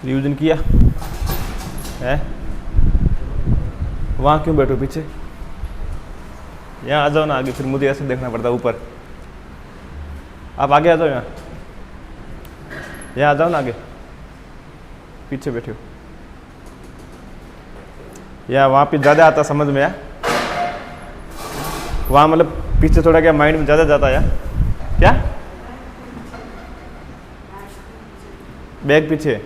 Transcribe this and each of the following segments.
Revision किया है? वहाँ क्यों बैठो पीछे? यहाँ आ जाओ ना आगे, फिर मुझे ऐसे देखना पड़ता है ऊपर। आप आगे आ जाओ, यहाँ आ जाओ ना आगे, पीछे बैठे हो। या वहाँ पे ज़्यादा आता समझ में? वहाँ मतलब पीछे थोड़ा क्या माइंड में ज़्यादा जाता है क्या? बैग पीछे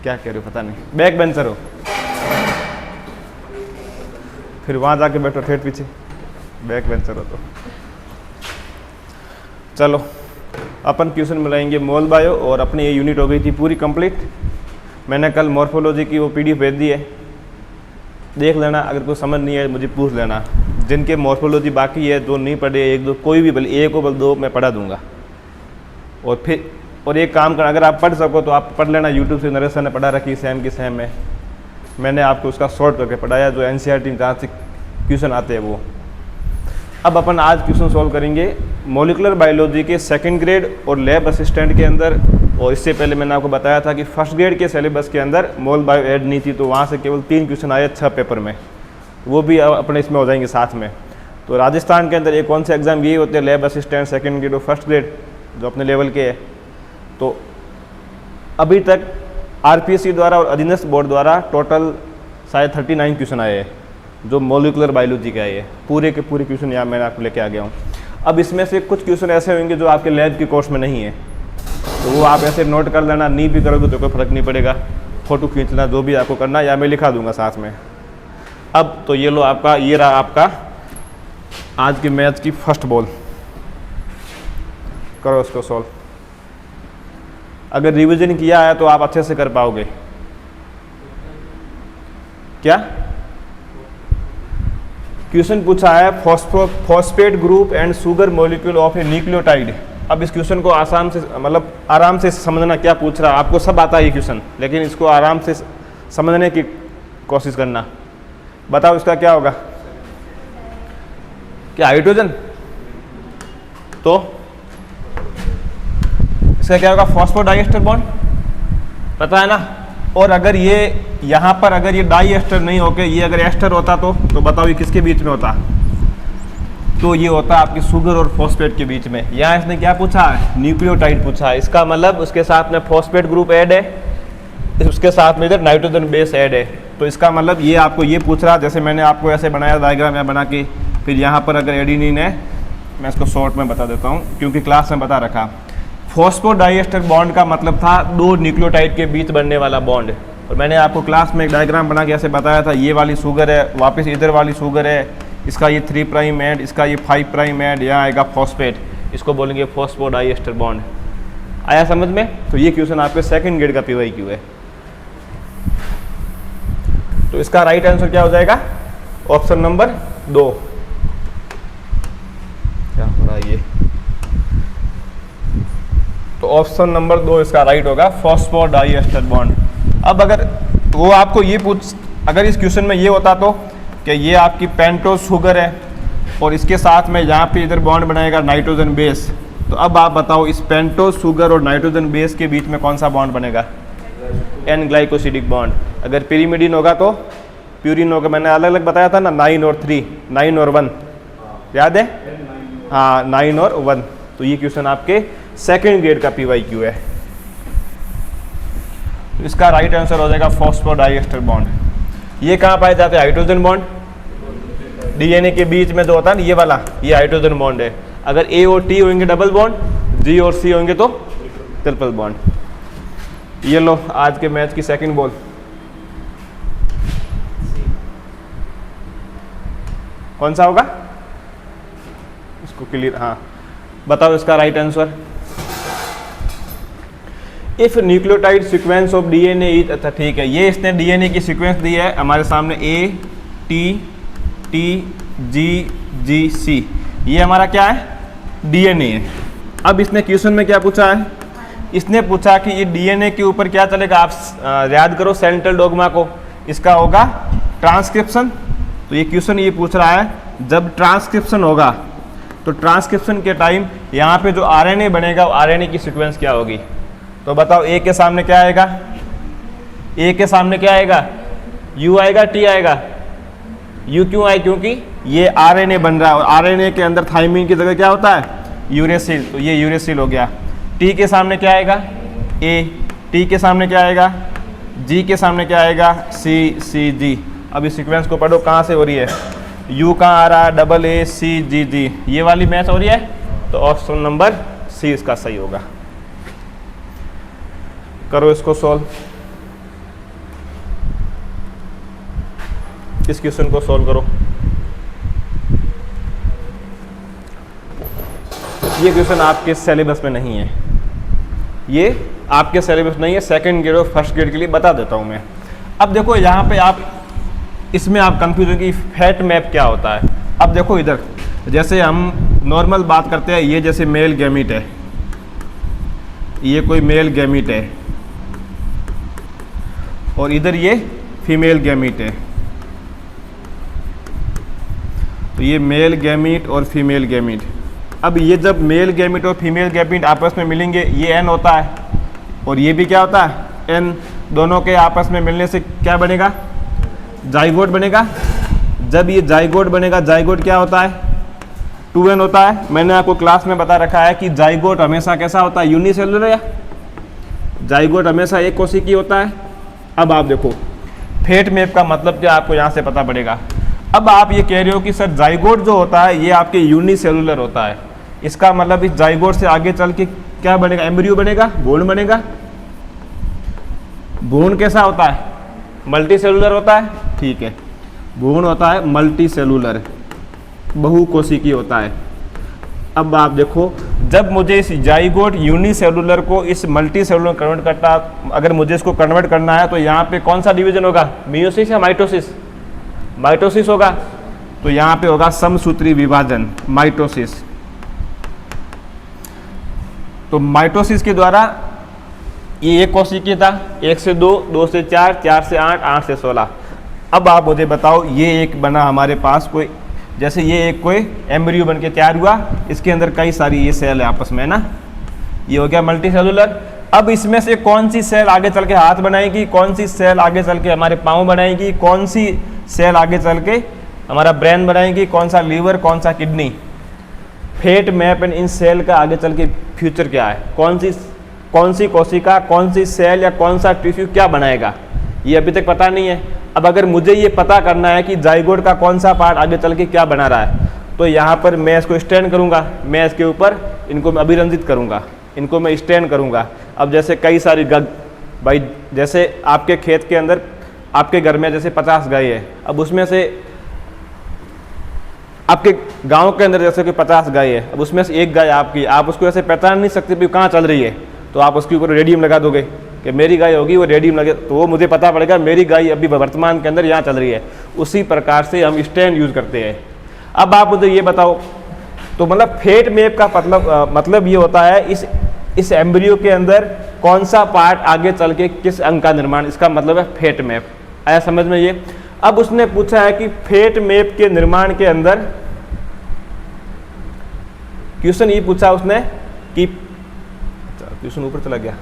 क्या कह रहे हो पता नहीं, बैक बेंचर हो, फिर वहाँ जाके बैठो ठेठ पीछे, बैक बेंचर हो। तो चलो अपन क्वेश्चन मिलाएंगे मोल बायो, और अपनी ये यूनिट हो गई थी पूरी कंप्लीट। मैंने कल मॉर्फोलॉजी की वो पीडीएफ भेज दी है, देख लेना, अगर कोई समझ नहीं है मुझे पूछ लेना। जिनके मॉर्फोलॉजी बाकी है, जो नहीं पढ़े, एक दो कोई भी भले एक हो भले दो, मैं पढ़ा दूंगा। और फिर और एक काम करना, अगर आप पढ़ सको तो आप पढ़ लेना, यूट्यूब से नरेश सर ने पढ़ा रखी सेम की सेम है, मैंने आपको उसका शॉर्ट करके पढ़ाया, जो एनसीईआरटी जहाँ से क्वेश्चन आते हैं वो। अब अपन आज क्वेश्चन सॉल्व करेंगे मॉलिक्यूलर बायोलॉजी के सेकंड ग्रेड और लैब असिस्टेंट के अंदर। और इससे पहले मैंने आपको बताया था कि फर्स्ट ग्रेड के सिलेबस के अंदर मोल बायो ऐड नहीं थी, तो वहाँ से केवल 3 क्वेश्चन आए 6 पेपर में, वो भी अपने इसमें हो जाएंगे साथ में। तो राजस्थान के अंदर ये कौन से एग्जाम यही होते हैं, लैब असिस्टेंट सेकंड ग्रेड और फर्स्ट ग्रेड, जो अपने लेवल के है। तो अभी तक आरपीएससी द्वारा और अधीनस्थ बोर्ड द्वारा टोटल शायद 39 क्वेश्चन आए हैं जो मॉलिक्यूलर बायोलॉजी के आए हैं। पूरे के पूरे क्वेश्चन यहाँ मैंने आपको लेके आ गया हूँ। अब इसमें से कुछ क्वेश्चन ऐसे होंगे जो आपके लैब के कोर्स में नहीं है, तो वो आप ऐसे नोट कर लेना, नहीं भी करोगे तो कोई फर्क नहीं पड़ेगा, फोटो खींचना जो भी आपको करना, या मैं लिखा दूंगा साथ में। अब तो ये लो आपका, ये रहा आपका आज के मैच की फर्स्ट बॉल, करो उसको सॉल्व। अगर रिवीजन किया है तो आप अच्छे से कर पाओगे। क्या क्वेश्चन पूछा है, phosphate group and sugar molecule of A nucleotide. अब इस क्वेश्चन को आसान से मतलब आराम से समझना, क्या पूछ रहा है आपको सब आता है ये क्वेश्चन, लेकिन इसको आराम से समझने की कोशिश करना। बताओ इसका क्या होगा? क्या हाइड्रोजन? तो इसका क्या होगा? फॉस्फोडाइएस्टर बॉन्ड, पता है ना। और अगर ये यहाँ पर अगर ये डाई एस्टर नहीं होके ये अगर एस्टर होता तो बताओ ये किसके बीच में होता? तो ये होता है आपकी शुगर और फॉस्फेट के बीच में। यहाँ इसने क्या पूछा है? न्यूक्लियोटाइड पूछा है। इसका मतलब उसके साथ में फॉस्फेट ग्रुप ऐड है, उसके साथ में इधर नाइट्रोजन बेस ऐड है। तो इसका मतलब ये आपको ये पूछ रहा, जैसे मैंने आपको ऐसे बनाया डायग्राम यहाँ बना के, फिर यहाँ पर अगर एडिनिन है, मैं इसको शॉर्ट में बता देता हूँ क्योंकि क्लास में बता रखा। फॉस्फोडाइएस्टर बॉन्ड का मतलब था 2 न्यूक्लियोटाइड के बीच बनने वाला बॉन्ड। और मैंने आपको क्लास में एक डायग्राम बना के ऐसे बताया था, ये वाली शुगर है, वापस इधर वाली शुगर है, इसका ये 3 प्राइम एंड, इसका ये 5 प्राइम एंड, यहाँ आएगा फॉस्फेट, इसको बोलेंगे फॉस्फोडाइएस्टर बॉन्ड। आया समझ में? तो ये क्वेश्चन आपके सेकंड ग्रेड का PYQ है। तो इसका राइट आंसर क्या हो जाएगा? Option number 2। क्या हो रहा है ये? तो ऑप्शन नंबर 2 इसका राइट होगा, फॉस्फोडाइएस्टर बॉन्ड। अब अगर वो आपको ये पूछ, अगर इस क्वेश्चन में ये होता तो कि ये आपकी पेंटोज शुगर है और इसके साथ में यहाँ पे इधर बॉन्ड बनाएगा नाइट्रोजन बेस, तो अब आप बताओ इस पेंटोज शुगर और नाइट्रोजन बेस के बीच में कौन सा बॉन्ड बनेगा? N glycosidic bond. अगर पिरीमिडीन होगा तो प्यूरिन होगा। मैंने अलग अलग बताया था ना, 9 और 3, 9 और 1, याद है? हाँ, 9 और 1। तो ये क्वेश्चन आपके सेकंड ग्रेड का PYQ है। तो इसका राइट आंसर हो जाएगा फॉस्फोडाइएस्टर बॉन्ड। ये कहाँ पाए जाते हैं? हाइड्रोजन बॉन्ड, DNA के बीच में जो होता है ना ये वाला, ये हाइड्रोजन बॉन्ड है। अगर A और T होंगे डबल बॉन्ड, G और C होंगे तो ट्रिपल बॉन्ड। ये लो आज के मैच की सेकंड बॉल। कौन सा होगा? इसको क्लियर, हाँ बताओ इसका right answer. If nucleotide sequence of DNA is, अच्छा ठीक है, ये इसने DNA की सीक्वेंस दी है हमारे सामने, A T T G G C, ये हमारा क्या है? DNA है। अब इसने क्वेश्चन में क्या पूछा है? इसने पूछा कि ये DNA के ऊपर क्या चलेगा? आप याद करो सेंट्रल डोग्मा को, इसका होगा ट्रांसक्रिप्शन। तो ये क्वेश्चन ये पूछ रहा है, जब ट्रांसक्रिप्शन होगा तो ट्रांसक्रिप्शन के टाइम यहाँ पे जो RNA बनेगा वो RNA की सीक्वेंस क्या होगी? तो तो बताओ ए के सामने क्या आएगा, ए के सामने क्या आएगा, यू आएगा, टी आएगा। यू क्यों आए, क्योंकि ये आरएनए बन रहा है और आरएनए के अंदर थाइमिन की जगह क्या होता है, यूरेसिल, तो ये यूरेसिल हो गया। टी के सामने क्या आएगा, ए, टी के सामने क्या आएगा, जी के सामने क्या आएगा, सी, सी, जी। अब इस सीक्वेंस को पढ़ो कहाँ से हो रही है, यू कहाँ आ रहा है, डबल ए, सी, जी, जी, ये वाली मैच हो रही है, तो ऑप्शन नंबर सी इसका सही होगा। करो इसको सॉल्व, इस क्वेश्चन को सॉल्व करो। ये क्वेश्चन आपके सिलेबस में नहीं है, ये आपके सिलेबस नहीं है, सेकंड ग्रेड और फर्स्ट ग्रेड के लिए बता देता हूँ मैं। अब देखो यहाँ पे आप इसमें आप कंफ्यूज हो कि फैट मैप क्या होता है। अब देखो इधर जैसे हम नॉर्मल बात करते हैं, ये जैसे मेल गैमीट है, ये कोई मेल गैमीट है और इधर ये फीमेल गैमीट है, तो ये मेल गैमीट और फीमेल गैमीट। अब ये जब मेल गैमीट और फीमेल गैमीट आपस में मिलेंगे, ये एन होता है और ये भी क्या होता है, एन। दोनों के आपस में मिलने से क्या बनेगा, जाइगोट बनेगा। जब ये जाइगोट बनेगा, जाइगोट क्या होता है, 2n होता है। मैंने आपको क्लास में बता रखा है कि जाइगोट हमेशा कैसा होता है, यूनिसेलुलर, या जाइगोट हमेशा एक कोशिकीय होता है। अब आप देखो फेट मैप का मतलब क्या आपको यहाँ से पता पड़ेगा। अब आप ये कह रहे हो कि सर जाइगोट जो होता है ये आपके यूनिसेलुलर होता है, इसका मतलब इस जाइगोट से आगे चल के क्या बनेगा, एम्ब्रियो बनेगा, भ्रूण बनेगा। भ्रूण कैसा होता है, मल्टी सेलुलर होता है, ठीक है, भ्रूण होता है मल्टी सेलुलर, बहुकोशिकीय होता है। अब आप देखो जब मुझे इस जाइगोट यूनिसेलुलर को इस मल्टी सेलुलर कन्वर्ट करता, अगर मुझे इसको कन्वर्ट करना है तो यहाँ पे कौन सा डिवीजन होगा, मियोसिस या माइटोसिस, माइटोसिस होगा। तो यहाँ पे होगा समसूत्री विभाजन, माइटोसिस। तो माइटोसिस के द्वारा ये एक कोशिकीय था, 1 से 2, 2 से 4, 4 से 8, 8 से 16। अब आप मुझे बताओ ये एक बना हमारे पास कोई, जैसे ये एक कोई एम्ब्रियो बन के तैयार हुआ, इसके अंदर कई सारी ये सेल है आपस में, ना, ये हो गया मल्टी सेलुलर। अब इसमें से कौन सी सेल आगे चल के हाथ बनाएगी, कौन सी सेल आगे चल के हमारे पाँव बनाएगी, कौन सी सेल आगे चल के हमारा ब्रेन बनाएगी, कौन सा लीवर, कौन सा kidney. Fate map and in cell का आगे चल के फ्यूचर क्या है, कौन सी कोशिका, कौन सी सेल या कौन सा टिश्यू क्या बनाएगा, ये अभी तक पता नहीं है। अब अगर मुझे ये पता करना है कि जाइगोट का कौन सा पार्ट आगे चल के क्या बना रहा है, तो यहाँ पर मैं इसको स्टैंड करूँगा, मैं इसके ऊपर इनको मैं अभिरंजित करूँगा, इनको मैं स्टैंड करूँगा। अब जैसे कई सारी भाई जैसे आपके खेत के अंदर, आपके घर में जैसे 50 गाय है, अब उसमें से आपके गांव के अंदर जैसे कि 50 गाय है, अब उसमें से एक गाय आपकी, आप उसको ऐसे पहचान नहीं सकते भी कहाँ चल रही है, तो आप उसके ऊपर रेडियम लगा दोगे कि मेरी गाय होगी, वो रेडियम लगे तो वो मुझे पता पड़ेगा मेरी गाय अभी वर्तमान के अंदर यहाँ चल रही है। उसी प्रकार से हम स्टैंड यूज करते हैं। अब आप मुझे ये बताओ, तो मतलब फेट मैप का मतलब ये होता है इस एम्ब्रियो के अंदर कौन सा पार्ट आगे चल के किस अंग का निर्माण, इसका मतलब है फेट मैप। आया समझ में ये। अब उसने पूछा है कि फेट मैप के निर्माण के अंदर, क्वेश्चन ये पूछा उसने कि, क्वेश्चन ऊपर चला गया,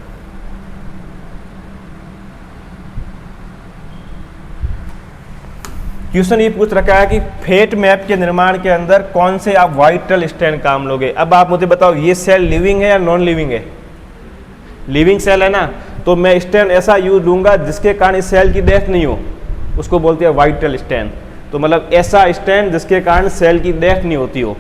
क्वेश्चन ये पूछ रखा है कि फेट मैप के निर्माण के अंदर कौन से आप वाइटल स्टैंड काम लोगे। अब आप मुझे बताओ ये सेल लिविंग है या नॉन लिविंग है, लिविंग सेल है ना, तो मैं स्टैंड ऐसा यूज लूंगा जिसके कारण इस सेल की डेथ नहीं हो, उसको बोलते हैं वाइटल स्टैंड। तो मतलब ऐसा स्टैंड जिसके कारण सेल की डेथ नहीं होती हो,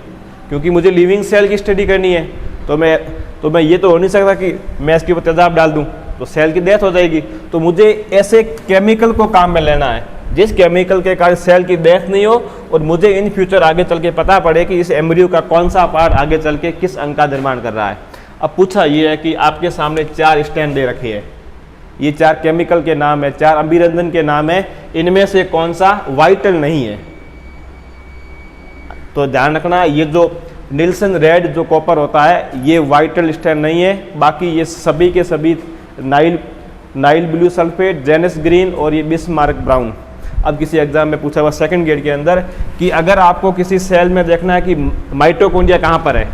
क्योंकि मुझे लिविंग सेल की स्टडी करनी है, तो मैं ये तो हो नहीं सकता कि मैं इसके ऊपर तेजाब डाल दूं तो सेल की डेथ हो जाएगी। तो मुझे ऐसे केमिकल को काम में लेना है जिस केमिकल के कारण सेल की डेथ नहीं हो और मुझे इन फ्यूचर आगे चल के पता पड़े कि इस एम्ब्रियो का कौन सा पार्ट आगे चल के किस अंग का निर्माण कर रहा है। अब पूछा ये है कि आपके सामने 4 स्टैंड दे रखे हैं, ये 4 केमिकल के नाम है, 4 अभिरंजन के नाम है, इनमें से कौन सा वाइटल नहीं है। तो ध्यान रखना, ये जो निल्सन रेड जो कॉपर होता है ये वाइटल स्टैंड नहीं है, बाकी ये सभी के सभी Nile blue sulphate, Janus green और ये बिस्मार्क ब्राउन। अब किसी एग्जाम में पूछा हुआ सेकंड ग्रेड के अंदर कि अगर आपको किसी सेल में देखना है कि माइटोकॉन्ड्रिया कहाँ पर है,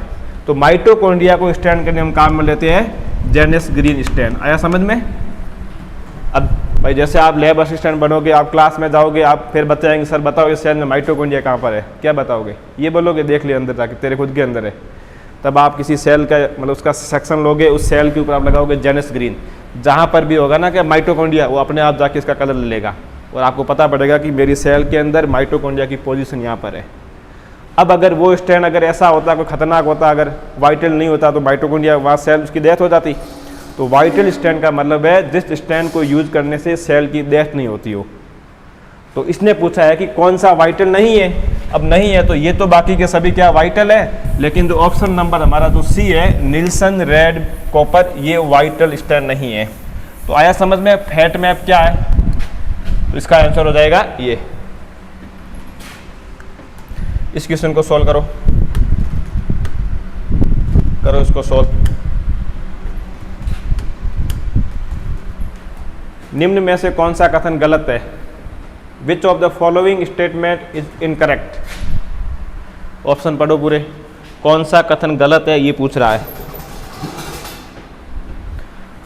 तो माइटोकॉन्ड्रिया को स्टैंड करने हम काम में लेते हैं जेनिस ग्रीन स्ट्रैंड। आया समझ में? अब भाई जैसे आप लैब असिस्टेंट बनोगे, आप क्लास में जाओगे, आप फिर बताएंगे सर बताओ इस सेल में माइटोकॉन्ड्रिया कहाँ पर है, क्या बताओगे? ये बोलोगे देख लिया अंदर जाके तेरे खुद के अंदर है। तब आप किसी सेल का मतलब उसका सेक्शन लोगे, उस सेल के ऊपर आप लगाओगे जेनिस ग्रीन, जहाँ पर भी होगा ना कि माइटोकॉन्ड्रिया, वो अपने आप जाके इसका कलर ले लेगा और आपको पता पड़ेगा कि मेरी सेल के अंदर माइटोकॉन्ड्रिया की पोजीशन यहाँ पर है। अब अगर वो स्ट्रैंड अगर ऐसा होता, कोई खतरनाक होता, अगर वाइटल नहीं होता तो माइटोकॉन्ड्रिया वहाँ सेल उसकी डेथ हो जाती। तो वाइटल स्ट्रैंड का मतलब है जिस स्ट्रैंड को यूज करने से सेल की डेथ नहीं होती हो। तो इसने पूछा है कि कौन सा वाइटल नहीं है। अब नहीं है तो ये तो बाकी के सभी क्या वाइटल है, लेकिन जो ऑप्शन नंबर हमारा जो सी है निल्सन रेड कॉपर, ये वाइटल स्ट्रैंड नहीं है। तो आया समझ में? फैट मैप क्या है? तो इसका आंसर हो जाएगा ये। इस क्वेश्चन को सॉल्व करो, करो इसको सॉल्व। निम्न में से कौन सा कथन गलत है? Which of the following statement is incorrect? Option पढ़ो पूरे, कौन सा कथन गलत है ये पूछ रहा है।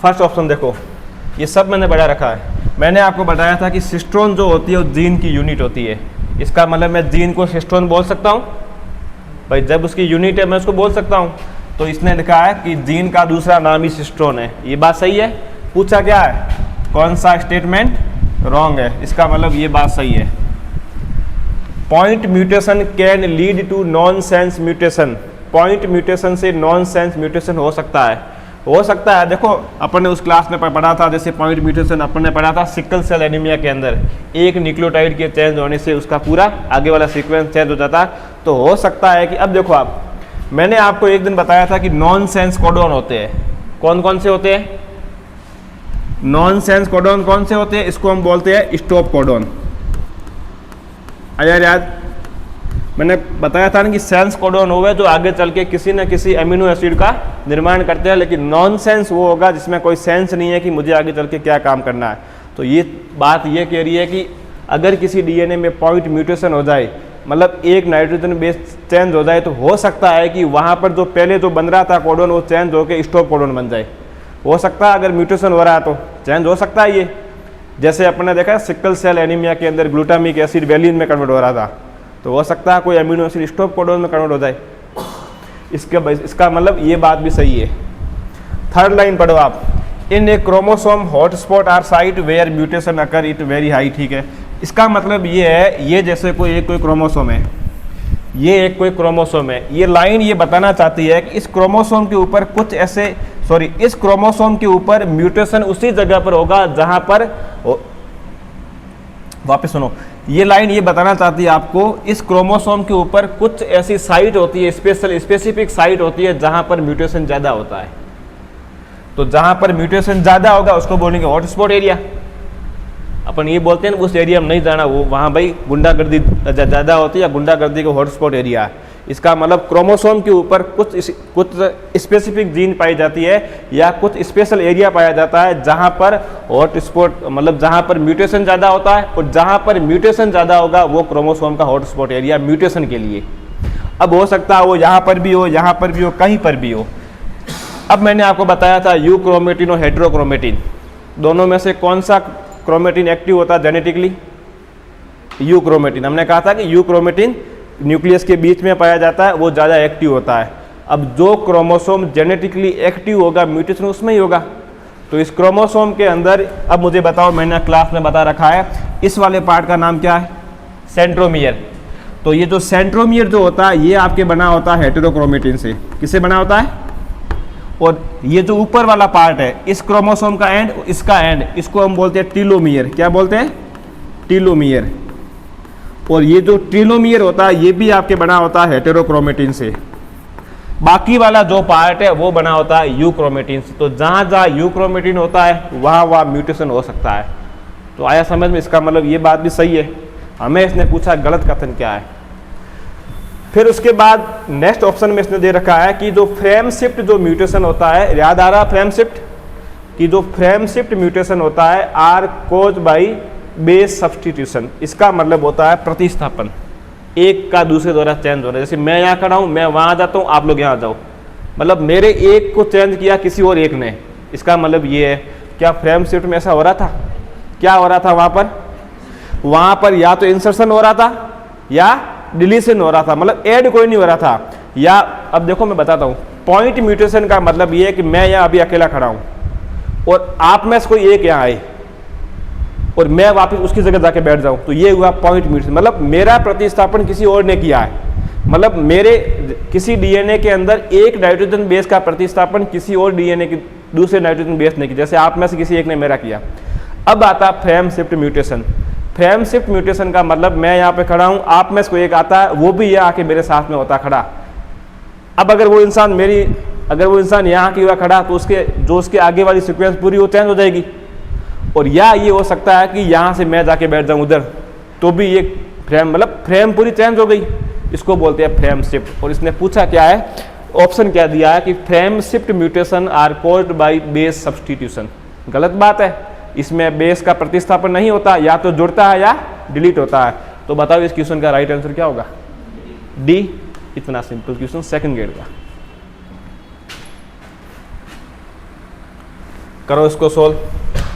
फर्स्ट ऑप्शन देखो, ये सब मैंने बढ़ा रखा है। मैंने आपको बताया था कि सिस्टोन जो होती है वो जीन की यूनिट होती है। इसका मतलब मैं जीन को सिस्टोन बोल सकता हूँ भाई, जब उसकी यूनिट है मैं उसको बोल सकता हूँ। तो इसने लिखा है कि जीन का दूसरा नाम ही सिस्टोन है, ये बात सही है। पूछा क्या है, कौन सा स्टेटमेंट रॉन्ग है? इसका मतलब ये बात सही है। Point mutation can lead to nonsense mutation, point mutation से नॉन सेंस म्यूटेशन हो सकता है, हो सकता है। देखो अपन ने उस क्लास में पढ़ा था, जैसे पॉइंट म्यूटेशन अपन ने पढ़ा था सिकल सेल एनीमिया के अंदर, एक न्यूक्लियोटाइड के चेंज होने से उसका पूरा आगे वाला सीक्वेंस चेंज हो जाता है। तो हो सकता है कि अब देखो आप, मैंने आपको एक दिन बताया था कि नॉन सेंस कोडॉन होते हैं। कौन कौन से होते हैं? नॉन सेंस कोडॉन कौन से होते हैं? इसको हम बोलते हैं स्टॉप कोडॉन। आया याद? मैंने बताया था ना कि सेंस कोडॉन होगा जो आगे चल के किसी न किसी अमीनो एसिड का निर्माण करते हैं, लेकिन नॉन सेंस वो होगा जिसमें कोई सेंस नहीं है कि मुझे आगे चल के क्या काम करना है। तो ये बात ये कह रही है कि अगर किसी डीएनए में पॉइंट म्यूटेशन हो जाए, मतलब एक नाइट्रोजन बेस चेंज हो जाए, तो हो सकता है कि वहाँ पर जो पहले जो बन रहा था कोडॉन वो चेंज होकर स्टॉप कोडॉन बन जाए। हो सकता है अगर म्यूटेशन हो रहा है तो चेंज हो सकता है ये। जैसे अपने देखा सिकल सेल एनीमिया के अंदर ग्लूटामिक एसिड वैलिन में कन्वर्ट हो रहा था, तो हो सकता है कोई अमीनो एसिड स्टॉप कोडॉन में कन्वर्ट हो जाए। इसका मतलब ये बात भी सही है। थर्ड लाइन पढ़ो आप, in a chromosome hotspot are sites where mutation occur it very high. ठीक है, इसका मतलब ये है, ये जैसे कोई क्रोमोसोम है, ये एक कोई क्रोमोसोम है, ये लाइन ये बताना चाहती है कि इस क्रोमोसोम के ऊपर कुछ ऐसे इस क्रोमोसोम के ऊपर म्यूटेशन उसी जगह पर होगा जहां पर, वापस सुनो, ये लाइन ये बताना चाहती है आपको इस क्रोमोसोम के ऊपर कुछ ऐसी साइट होती है, स्पेसिफिक साइट होती है जहां पर म्यूटेशन ज़्यादा होता है। तो जहां पर म्यूटेशन ज़्यादा होगा उसको बोलेंगे हॉटस्पॉट एरिया। अपन ये बोलते हैं ना उस एरिया में नहीं जाना, वो वहाँ भाई गुंडागर्दी ज़्यादा होती है या गुंडागर्दी का हॉटस्पॉट एरिया है। इसका मतलब क्रोमोसोम के ऊपर कुछ स्पेसिफिक जीन पाई जाती है या कुछ स्पेशल एरिया पाया जाता है जहाँ पर हॉटस्पॉट, मतलब जहाँ पर म्यूटेशन ज़्यादा होता है, और जहाँ पर म्यूटेशन ज़्यादा होगा वो क्रोमोसोम का हॉटस्पॉट एरिया म्यूटेशन के लिए। अब हो सकता है वो यहाँ पर भी हो, यहाँ पर भी हो, कहीं पर भी हो। अब मैंने आपको बताया था यू क्रोमेटिन और हेट्रोक्रोमेटिन, दोनों में से कौन सा क्रोमेटिन एक्टिव होता है जेनेटिकली? You chromatin. हमने कहा था कि यू क्रोमेटिन न्यूक्लियस के बीच में पाया जाता है, वो ज़्यादा एक्टिव होता है। अब जो क्रोमोसोम जेनेटिकली एक्टिव होगा म्यूटेशन उसमें ही होगा। तो इस क्रोमोसोम के अंदर, अब मुझे बताओ, मैंने क्लास में बता रखा है, इस वाले पार्ट का नाम क्या है? सेंट्रोमियर। तो ये जो सेंट्रोमियर जो होता है ये आपके बना होता है हेटेरोक्रोमेटिन से। किससे बना होता है? और ये जो ऊपर वाला पार्ट है, इस क्रोमोसोम का एंड, इसका एंड, इसको हम बोलते हैं टीलोमियर। क्या बोलते हैं? टीलोमियर। और ये जो टीलोमियर होता है ये भी आपके बना होता है हेटेरोक्रोमेटिन से। बाकी वाला जो पार्ट है वो बना होता है यू क्रोमेटिन से। तो जहाँ जहाँ यू क्रोमेटिन होता है वहाँ वहाँ म्यूटेशन हो सकता है। तो आया समझ में? इसका मतलब ये बात भी सही है। हमें इसने पूछा गलत कथन क्या है। फिर उसके बाद नेक्स्ट ऑप्शन में इसने दे रखा है कि जो फ्रेम शिफ्ट जो म्यूटेशन होता है, याद आ रहा फ्रेम शिफ्ट कि जो फ्रेम शिफ्ट म्यूटेशन होता है are cause by base substitution. इसका मतलब होता है प्रतिस्थापन, एक का दूसरे द्वारा चेंज हो रहा है। जैसे मैं यहाँ खड़ा हूँ, मैं वहाँ जाता हूँ, आप लोग यहाँ जाओ, मतलब मेरे एक को चेंज किया किसी और एक ने, इसका मतलब ये है, क्या फ्रेम शिफ्ट में ऐसा हो रहा था? क्या हो रहा था वहाँ पर या तो इंसर्शन हो रहा था या डिलीशन हो रहा था, मतलब ऐड कोई नहीं हो रहा था। या अब देखो मैं बताता हूँ, पॉइंट म्यूटेशन का मतलब ये है कि मैं यहाँ अभी अकेला खड़ा हूँ और आप में से कोई एक यहाँ आए और मैं वापस उसकी जगह जाके बैठ जाऊँ, तो ये हुआ पॉइंट म्यूटेशन। मतलब मेरा प्रतिस्थापन किसी और ने किया है, मतलब मेरे किसी डीएनए के अंदर एक नाइट्रोजन बेस का प्रतिस्थापन किसी और डीएनए की दूसरे नाइट्रोजन बेस ने किया, जैसे आप में से किसी एक ने मेरा किया। अब आता frame shift mutation. Frame shift mutation का मतलब मैं यहाँ पे खड़ा हूँ, आप में से कोई एक आता है, वो भी यहाँ आके मेरे साथ में होता खड़ा। अब अगर वो इंसान यहाँ की हुआ खड़ा, तो उसके आगे वाली सीक्वेंस पूरी वो चेंज हो जाएगी। और या ये हो सकता है कि यहाँ से मैं जाके बैठ जाऊँ उधर, तो भी ये फ्रेम, मतलब फ्रेम पूरी चेंज हो गई, इसको बोलते हैं फ्रेम शिफ्ट। और इसने पूछा क्या है, ऑप्शन क्या दिया है कि frame shift mutation are caused by base substitution. गलत बात है, इसमें बेस का प्रतिस्थापन नहीं होता, या तो जुड़ता है या डिलीट होता है। तो बताओ इस क्वेश्चन का राइट आंसर क्या होगा? डी। इतना सिंपल क्वेश्चन सेकंड ग्रेड का। करो इसको सोल्व,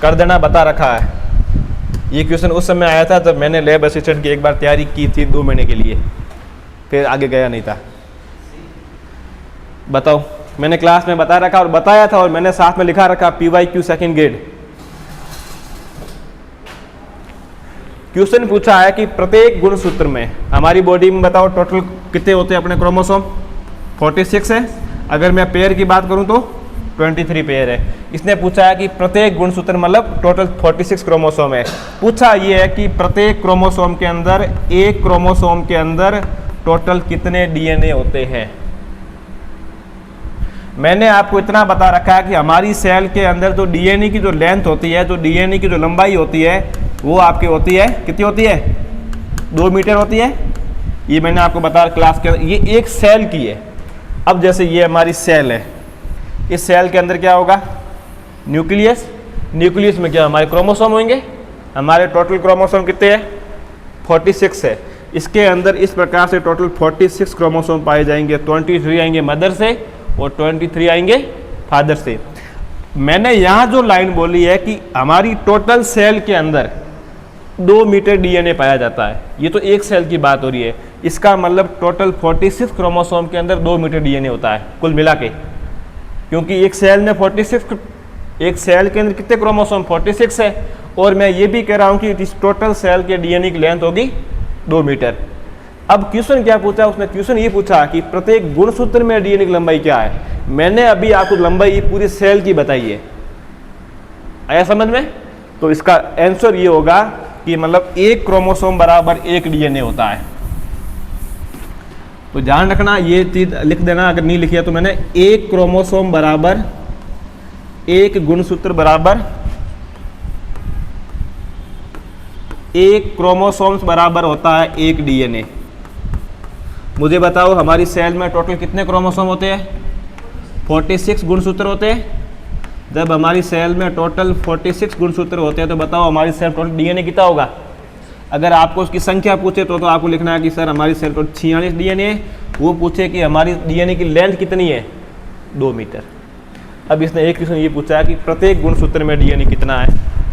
कर देना, बता रखा है। ये क्वेश्चन उस समय आया था जब मैंने लैब असिस्टेंट की एक बार तैयारी की थी 2 महीने के लिए, फिर आगे गया नहीं था। बताओ, मैंने क्लास में बता रखा और बताया था, और मैंने साथ में लिखा रखा PYQ सेकंड ग्रेड। क्वेश्चन पूछा है कि प्रत्येक गुणसूत्र में, हमारी बॉडी में बताओ टोटल कितने होते हैं अपने क्रोमोसोम? 46 है। अगर मैं पेयर की बात करूं तो 23 पेयर है। इसने पूछा है कि प्रत्येक गुणसूत्र मतलब टोटल 46 क्रोमोसोम है। पूछा यह है कि प्रत्येक क्रोमोसोम के अंदर, एक क्रोमोसोम के अंदर टोटल कितने डीएनए होते हैं। मैंने आपको इतना बता रखा है कि हमारी सेल के अंदर जो डीएनए की जो लेंथ होती है, जो डीएनए की जो लंबाई होती है, वो आपकी होती है, कितनी होती है? 2 मीटर होती है। ये मैंने आपको बताया क्लास के अंदर, ये एक सेल की है। अब जैसे ये हमारी सेल है, इस सेल के अंदर क्या होगा? न्यूक्लियस। न्यूक्लियस में क्या हमारे क्रोमोसोम होंगे? हमारे टोटल क्रोमोसोम कितने हैं? 46 है। इसके अंदर इस प्रकार से टोटल 46 क्रोमोसोम पाए जाएंगे। 23 आएंगे मदर से और 23 आएंगे फादर से। मैंने यहाँ जो लाइन बोली है कि हमारी टोटल सेल के अंदर 2 मीटर डीएनए पाया जाता है, ये तो एक सेल की बात हो रही है। इसका मतलब टोटल 46 क्रोमोसोम के अंदर 2 मीटर डीएनए होता है कुल मिला के, क्योंकि एक सेल में 46, एक सेल के अंदर कितने क्रोमोसोम? 46 है। और मैं ये भी कह रहा हूँ कि इस टोटल सेल के डीएनए की लेंथ होगी 2 मीटर। अब क्वेश्चन क्या पूछा उसने? क्वेश्चन ये पूछा कि प्रत्येक गुणसूत्र में डीएनए की लंबाई क्या है। मैंने अभी आपको लंबाई पूरी सेल की बताई है, आया समझ में? तो इसका आंसर ये होगा कि मतलब एक क्रोमोसोम बराबर एक डीएनए होता है। तो ध्यान रखना, ये चीज लिख देना अगर नहीं लिखी है तो मैंने। एक क्रोमोसोम बराबर एक गुणसूत्र बराबर एक क्रोमोसोम्स बराबर होता है एक डीएनए। मुझे बताओ हमारी सेल में टोटल कितने क्रोमोसोम होते हैं? 46 गुणसूत्र होते हैं। जब हमारी सेल में टोटल 46 गुणसूत्र होते हैं तो बताओ हमारी सेल टोटल डीएनए कितना होगा? अगर आपको उसकी संख्या पूछे तो आपको लिखना है कि सर हमारी सेल टोटल 46 डीएनए है। वो पूछे कि हमारी डीएनए की लेंथ कितनी है? 2 मीटर। अब इसने एक क्वेश्चन ये पूछा है कि प्रत्येक गुणसूत्र में डीएनए कितना है।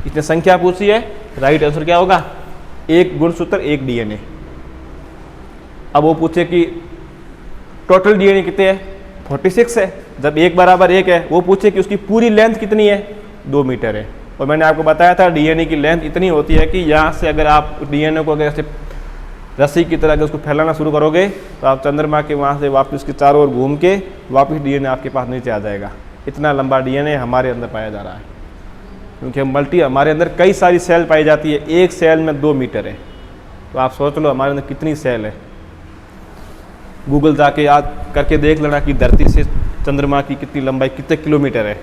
इसने संख्या पूछी है, राइट आंसर क्या होगा? एक गुणसूत्र एक डीएनए। अब वो पूछे कि टोटल डीएनए कितने हैं? 46 है। जब एक बराबर एक है, वो पूछे कि उसकी पूरी लेंथ कितनी है? 2 मीटर है। और मैंने आपको बताया था डीएनए की लेंथ इतनी होती है कि यहाँ से अगर आप डीएनए को अगर ऐसे रस्सी की तरह अगर उसको फैलाना शुरू करोगे तो आप चंद्रमा के वहाँ से वापस उसके चारों ओर घूम के वापस डीएनए आपके पास नीचे आ जाएगा। इतना लंबा डीएनए हमारे अंदर पाया जा रहा है, क्योंकि हमारे अंदर कई सारी सेल पाई जाती है। एक सेल में 2 मीटर है। तो आप सोच लो हमारे अंदर कितनी सेल है। गूगल जाके याद करके देख लेना कि धरती से चंद्रमा की कितनी लंबाई, कितने किलोमीटर है।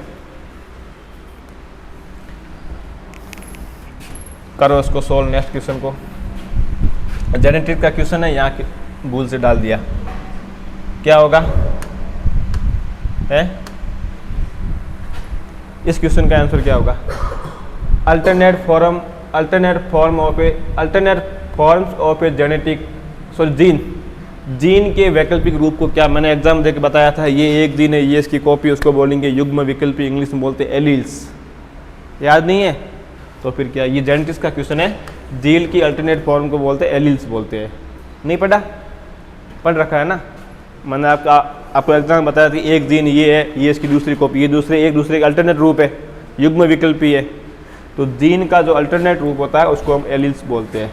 करो इसको सोल्व। नेक्स्ट क्वेश्चन को, जेनेटिक का क्वेश्चन है, यहाँ भूल से डाल दिया। क्या होगा? है इस क्वेश्चन का आंसर क्या होगा? Alternate forms of a genetic gene gene के वैकल्पिक रूप को क्या मैंने एग्जाम देके बताया था, ये एक जीन है, ये इसकी कॉपी, उसको बोलेंगे युग्म विकल्पी, इंग्लिश में बोलते हैं एलील्स। याद नहीं है तो फिर क्या, ये जेनेटिक्स का क्वेश्चन है। जीन की अल्टरनेट फॉर्म को बोलते हैं एलील्स बोलते हैं। नहीं पढ़ा? पढ़ रखा है ना। मैंने आपको एग्जाम बताया था एक जीन ये है, ये इसकी दूसरी कॉपी, ये एक दूसरे का अल्टरनेट रूप है, युग्म विकल्पी है। तो जीन का जो अल्टरनेट रूप होता है उसको हम एलील्स बोलते हैं।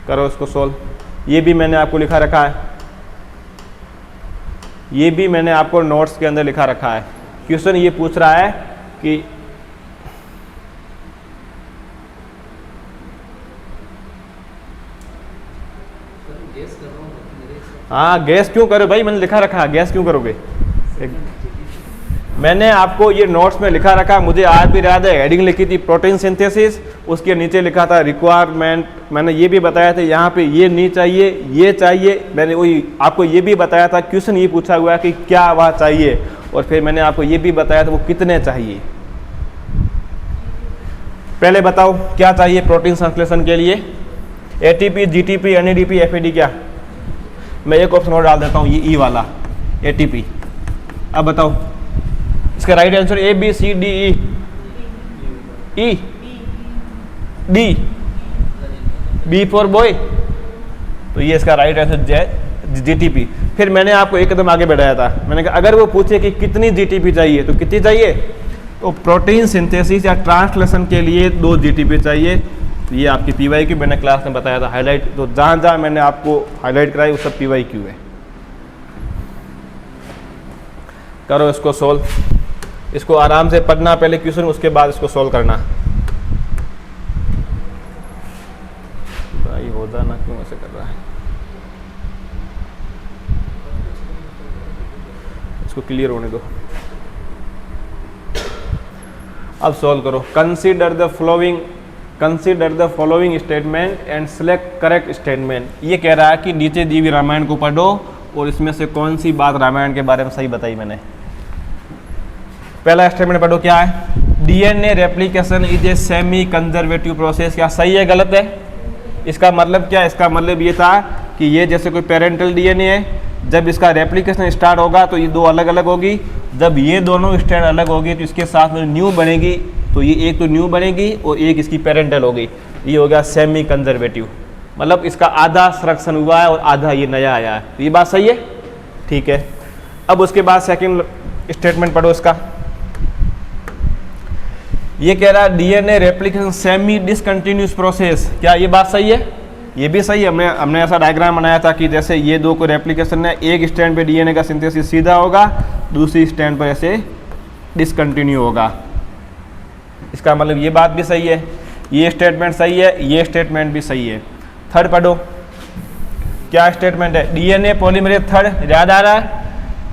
करो इसको सोल्व। ये भी मैंने आपको लिखा रखा है, ये भी मैंने आपको नोट्स के अंदर लिखा रखा है। क्वेश्चन ये पूछ रहा है कि हाँ गैस क्यों करो भाई, मैंने लिखा रखा है, गैस क्यों करोगे? मैंने आपको ये नोट्स में लिखा रखा, मुझे आज भी याद है, हेडिंग लिखी थी प्रोटीन सिंथेसिस, उसके नीचे लिखा था रिक्वायरमेंट। मैंने ये भी बताया था यहाँ पे ये नहीं चाहिए, ये चाहिए। मैंने वही आपको ये भी बताया था, क्वेश्चन ये पूछा हुआ है कि क्या वह चाहिए, और फिर मैंने आपको ये भी बताया था वो कितने चाहिए। पहले बताओ क्या चाहिए प्रोटीन संश्लेषण के लिए? ATP, GTP, NADP, FAD. क्या? मैं एक ऑप्शन और डाल देता हूँ, ये ई वाला एटीपी। अब बताओ इसका right answer A B C D E D, B for boy, तो ये इसका राइट आंसर जीटीपी। फिर मैंने आपको एक कदम आगे बढ़ाया था, मैंने कहा अगर वो पूछे कि कितनी जीटीपी चाहिए तो कितनी चाहिए, तो प्रोटीन सिंथेसिस या ट्रांसलेशन के लिए 2 जीटीपी चाहिए। तो ये आपकी पीवाई क्यू मैंने क्लास में बताया था हाईलाइट, तो जहाँ जहाँ मैंने आपको हाईलाइट कराई वो सब पीवाई क्यू है। करो इसको सोल्व, इसको आराम से पढ़ना पहले क्वेश्चन, उसके बाद इसको सोल्व करना। भाई हो जाना क्यों ऐसे कर रहा है, इसको क्लियर होने दो। अब सोल्व करो। Consider the following statement and select correct statement. ये कह रहा है कि नीचे दी हुई रामायण को पढ़ो और इसमें से कौन सी बात रामायण के बारे में सही बताई मैंने। पहला स्टेटमेंट पढ़ो, क्या है? DNA replication is a semi conservative process. क्या सही है गलत है? इसका मतलब क्या? इसका मतलब ये था कि ये जैसे कोई पेरेंटल डीएनए है, जब इसका रेप्लिकेशन स्टार्ट होगा तो ये 2 अलग अलग होगी, जब ये दोनों स्ट्रैंड अलग होगी तो इसके साथ में न्यू बनेगी, तो ये एक तो न्यू बनेगी और एक इसकी पेरेंटल होगी। ये हो गया सेमी कंजर्वेटिव, मतलब इसका आधा संरक्षण हुआ है और आधा ये नया आया है। तो ये बात सही है, ठीक है। अब उसके बाद सेकंड स्टेटमेंट पढ़ो इसका। ये कह रहा है DNA replication semi discontinuous process. क्या ये बात सही है? ये भी सही है। हमने ऐसा डायग्राम बनाया था कि जैसे ये 2 को रेप्लिकेशन है, एक स्टैंड पे डीएनए का सिंथेसिस सीधा होगा, दूसरी स्टैंड पर ऐसे डिसकंटिन्यू होगा। इसका मतलब ये बात भी सही है, ये स्टेटमेंट सही है, ये स्टेटमेंट भी सही है। थर्ड पढ़ो, क्या स्टेटमेंट है? डीएनए पॉलीमरेज थर्ड, याद आ रहा है?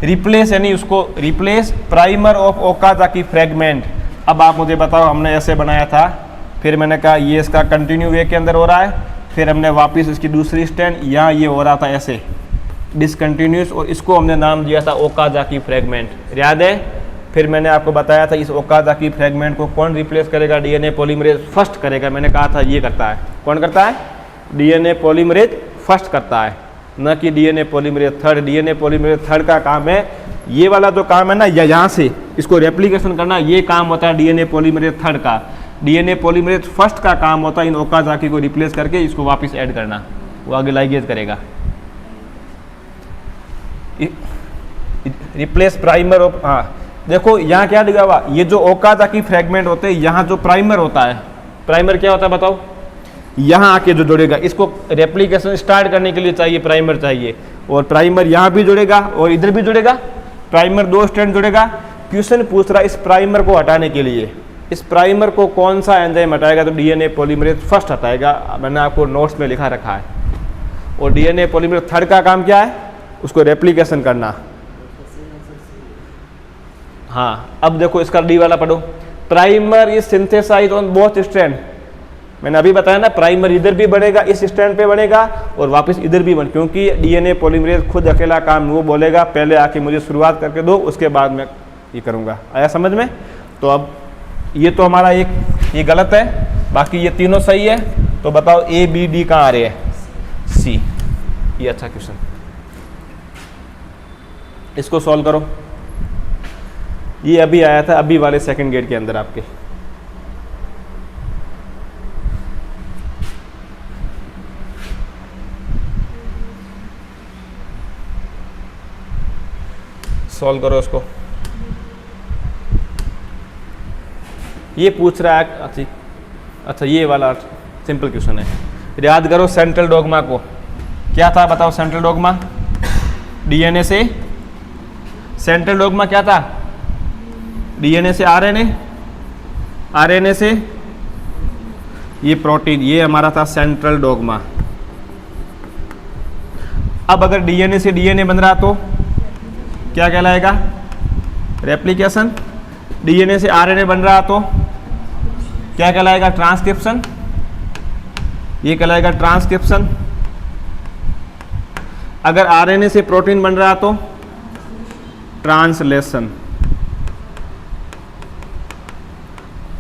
रिप्लेस, यानी उसको replace primer of Okazaki fragment. अब आप मुझे बताओ, हमने ऐसे बनाया था, फिर मैंने कहा ये इसका कंटिन्यू वे के अंदर हो रहा है, फिर हमने वापस इसकी दूसरी स्टैंड, यहाँ ये हो रहा था ऐसे डिसकंटिन्यूस, और इसको हमने नाम दिया था ओकाजाकी फ्रेगमेंट, याद है? फिर मैंने आपको बताया था इस ओकाजाकी फ्रेगमेंट को कौन रिप्लेस करेगा? डीएनए पॉलीमरेज फर्स्ट करेगा। मैंने कहा था ये करता है, कौन करता है? डीएनए पॉलीमरेज फर्स्ट करता है, न कि DNA polymerase third. DNA polymerase third का काम है, ये वाला जो काम है ना, यहाँ से इसको रेप्लिकेशन करना, ये काम होता है डीएनए पॉलीमरेज थर्ड का। डीएनए पॉलीमरेज फर्स्ट का काम होता है इन ओकाजाकी को रिप्लेस करके इसको वापस ऐड करना, वो आगे लाइगेज करेगा। रिप्लेस प्राइमर ऑफ, हाँ देखो यहाँ क्या लिखा हुआ, ये जो ओकाजाकी फ्रेगमेंट होते हैं, यहाँ जो प्राइमर होता है, प्राइमर क्या होता है बताओ? यहाँ आके जो जुड़ेगा, इसको रेप्लिकेशन स्टार्ट करने के लिए चाहिए प्राइमर चाहिए, और प्राइमर यहाँ भी जुड़ेगा और इधर भी जुड़ेगा, प्राइमर 2 स्ट्रैंड जुड़ेगा। क्वेश्चन पूछ रहा है इस प्राइमर को हटाने के लिए, इस प्राइमर को कौन सा एंजाइम हटाएगा? तो डीएनए पॉलीमरेज फर्स्ट हटाएगा, मैंने आपको नोट्स में लिखा रखा है। और डीएनए पॉलीमरेज थर्ड का काम क्या है? उसको रेप्लिकेशन करना। हाँ, अब देखो इसका डी वाला पढ़ो, primer is synthesize on both strand. मैंने अभी बताया ना, प्राइमर इधर भी बढ़ेगा, इस स्टैंड पे बढ़ेगा और वापस इधर भी बढ़, क्योंकि डीएनए पॉलीमरेज खुद अकेला काम वो बोलेगा, पहले आके मुझे शुरुआत करके दो, उसके बाद मैं ये करूँगा। आया समझ में? तो अब ये तो हमारा एक ये गलत है, बाकी ये तीनों सही है। तो बताओ ए बी डी कहाँ आ रहे हैं? सी। ये अच्छा क्वेश्चन, इसको सॉल्व करो। ये अभी आया था, अभी वाले सेकंड गेट के अंदर आपके। सॉल्व करो इसको। ये पूछ रहा है, अच्छा ये वाला सिंपल क्वेश्चन है। याद करो सेंट्रल डोगमा को, क्या था बताओ सेंट्रल डोगमा? डीएनए से सेंट्रल डोगमा क्या था? डीएनए से आरएनए, आरएनए से ये प्रोटीन, ये हमारा था सेंट्रल डोगमा। अब अगर डीएनए से डीएनए बन रहा तो क्या कहलाएगा? रेप्लिकेशन। डीएनए से आरएनए बन रहा तो क्या कहलाएगा? ट्रांसक्रिप्शन। ये कहलाएगा ट्रांसक्रिप्शन। अगर आरएनए से प्रोटीन बन रहा तो ट्रांसलेशन।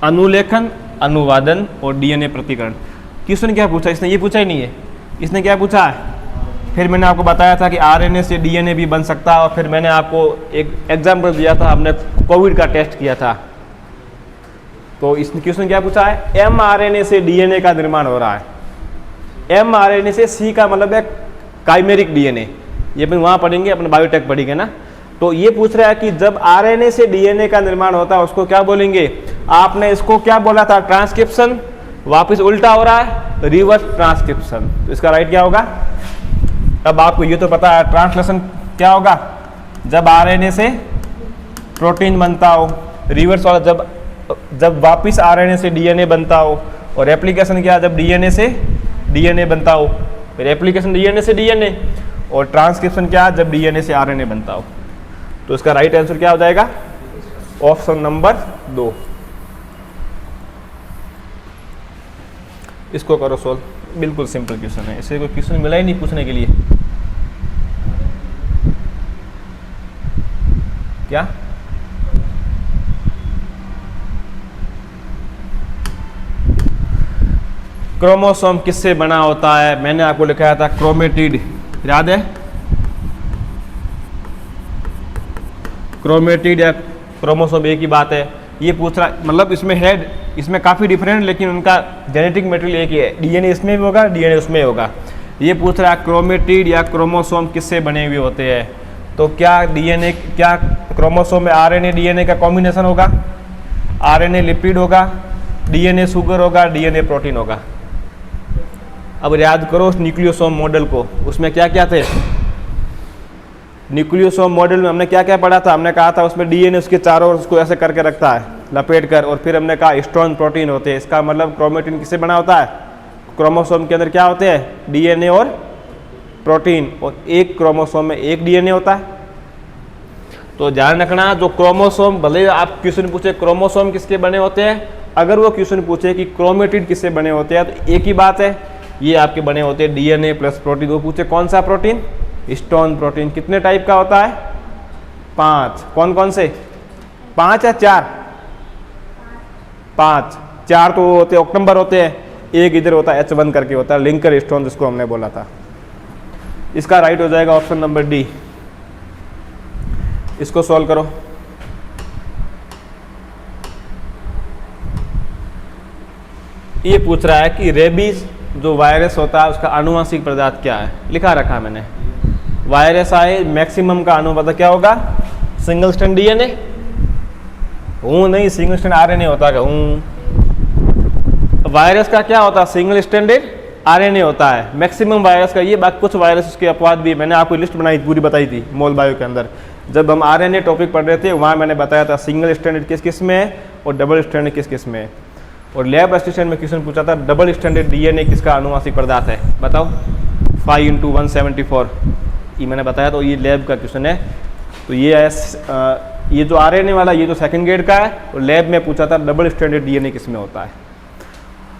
अनुलेखन, अनुवादन और डीएनए प्रतिकरण। क्वेश्चन क्या पूछा इसने? ये पूछा ही नहीं है। इसने क्या पूछा है? फिर मैंने आपको बताया था कि आरएनए से डीएनए भी बन सकता है, और फिर मैंने आपको एक एग्जाम्पल दिया था, हमने कोविड का टेस्ट किया था। तो इसने क्वेश्चन क्या पूछा है? एमआरएनए से डीएनए का निर्माण हो रहा है। एमआरएनए से, सी का मतलब है काइमेरिक डीएनए, ये अपन वहाँ पढ़ेंगे, अपन बायोटेक पढ़ेंगे ना। तो ये पूछ रहा है कि जब आरएनए से डीएनए का निर्माण होता है उसको क्या बोलेंगे? आपने इसको क्या बोला था? ट्रांसक्रिप्शन। वापस उल्टा हो रहा है, रिवर्स ट्रांसक्रिप्शन। तो इसका राइट क्या होगा? अब आपको ये तो पता है ट्रांसलेशन क्या होगा? जब आरएनए से प्रोटीन बनता हो, रिवर्स वाला जब वापस आरएनए से डीएनए बनता हो, और रेप्लिकेशन क्या? जब डीएनए से डीएनए बनता हो। रेप्लिकेशन डीएनए से डीएनए, और ट्रांसक्रिप्शन क्या? जब डीएनए से आरएनए बनता हो। तो इसका राइट आंसर क्या हो जाएगा? Option number 2। इसको करो सोल्व, बिल्कुल सिंपल क्वेश्चन है, इसे कोई क्वेश्चन मिला ही नहीं पूछने के लिए। क्या क्रोमोसोम किससे बना होता है? मैंने आपको लिखाया था क्रोमेटिड, याद है? क्रोमेटिड या क्रोमोसोम एक ही बात है। ये पूछ रहा, मतलब इसमें है, इसमें काफ़ी डिफरेंट, लेकिन उनका जेनेटिक मटेरियल एक ही है। डीएनए इसमें भी होगा, डीएनए उसमें होगा। ये पूछ रहा है क्रोमेटिड या क्रोमोसोम किससे बने हुए होते हैं? तो क्या डीएनए, क्या क्रोमोसोम में आरएनए डीएनए का कॉम्बिनेशन होगा? आरएनए लिपिड होगा, डीएनए शुगर होगा, डीएनए प्रोटीन होगा। अब याद करो उस न्यूक्लियोसोम मॉडल को, उसमें क्या क्या थे? न्यूक्लियोसोम मॉडल में हमने क्या क्या पढ़ा था? हमने कहा था उसमें डीएनए उसके चारों ओर उसको ऐसे करके रखता है, लपेट कर, और फिर हमने कहा हिस्टोन प्रोटीन होते हैं। इसका मतलब क्रोमेटिन किससे बना होता है? क्रोमोसोम के अंदर क्या होते हैं? डीएनए और प्रोटीन, और एक क्रोमोसोम में एक डीएनए होता है। तो ध्यान रखना, जो क्रोमोसोम, भले आप क्वेश्चन पूछे क्रोमोसोम किसके बने होते हैं, अगर वो क्वेश्चन पूछे कि क्रोमेटिड किससे बने होते हैं, तो एक ही बात है, ये आपके बने होते हैं डीएनए प्लस प्रोटीन। वो पूछे कौन सा प्रोटीन? Histone protein. कितने टाइप का होता है? 5। कौन कौन से? 5 या 4? 5। 4 तो होते ऑक्टोबर होते हैं, एक इधर होता है H1 करके होता है, लिंकर हिस्टोन जिसको हमने बोला था। इसका राइट हो जाएगा ऑप्शन नंबर डी। इसको सॉल्व करो। ये पूछ रहा है कि रेबीज जो वायरस होता है उसका आनुवंशिक पदार्थ क्या है? लिखा रखा मैंने, वायरस आए मैक्सिमम का अनुपात क्या होगा? Single strand DNA. नहीं, सिंगल स्ट्रैंड आरएनए होता है। वायरस का क्या होता है? सिंगल स्ट्रैंडेड आरएनए होता है मैक्सिमम वायरस का। ये बात, कुछ वायरस के अपवाद भी, मैंने आपको लिस्ट बनाई पूरी बताई थी मोल बायो के अंदर, जब हम आरएनए टॉपिक पढ़ रहे थे, वहाँ मैंने बताया था सिंगल स्ट्रैंडेड किस किस में है और डबल स्ट्रैंडेड किस किस में है। और लैब असिस्टेंट में क्वेश्चन पूछा था डबल स्ट्रैंडेड डीएनए किसका आनुवंशिक पदार्थ है? बताओ। 5 × 174, ये मैंने बताया, तो ये लैब का क्वेश्चन है। तो ये है ये जो आरएनए वाला, ये जो सेकंड ग्रेड का है, और लैब में पूछा था डबल स्ट्रैंडेड डीएनए किस में होता है।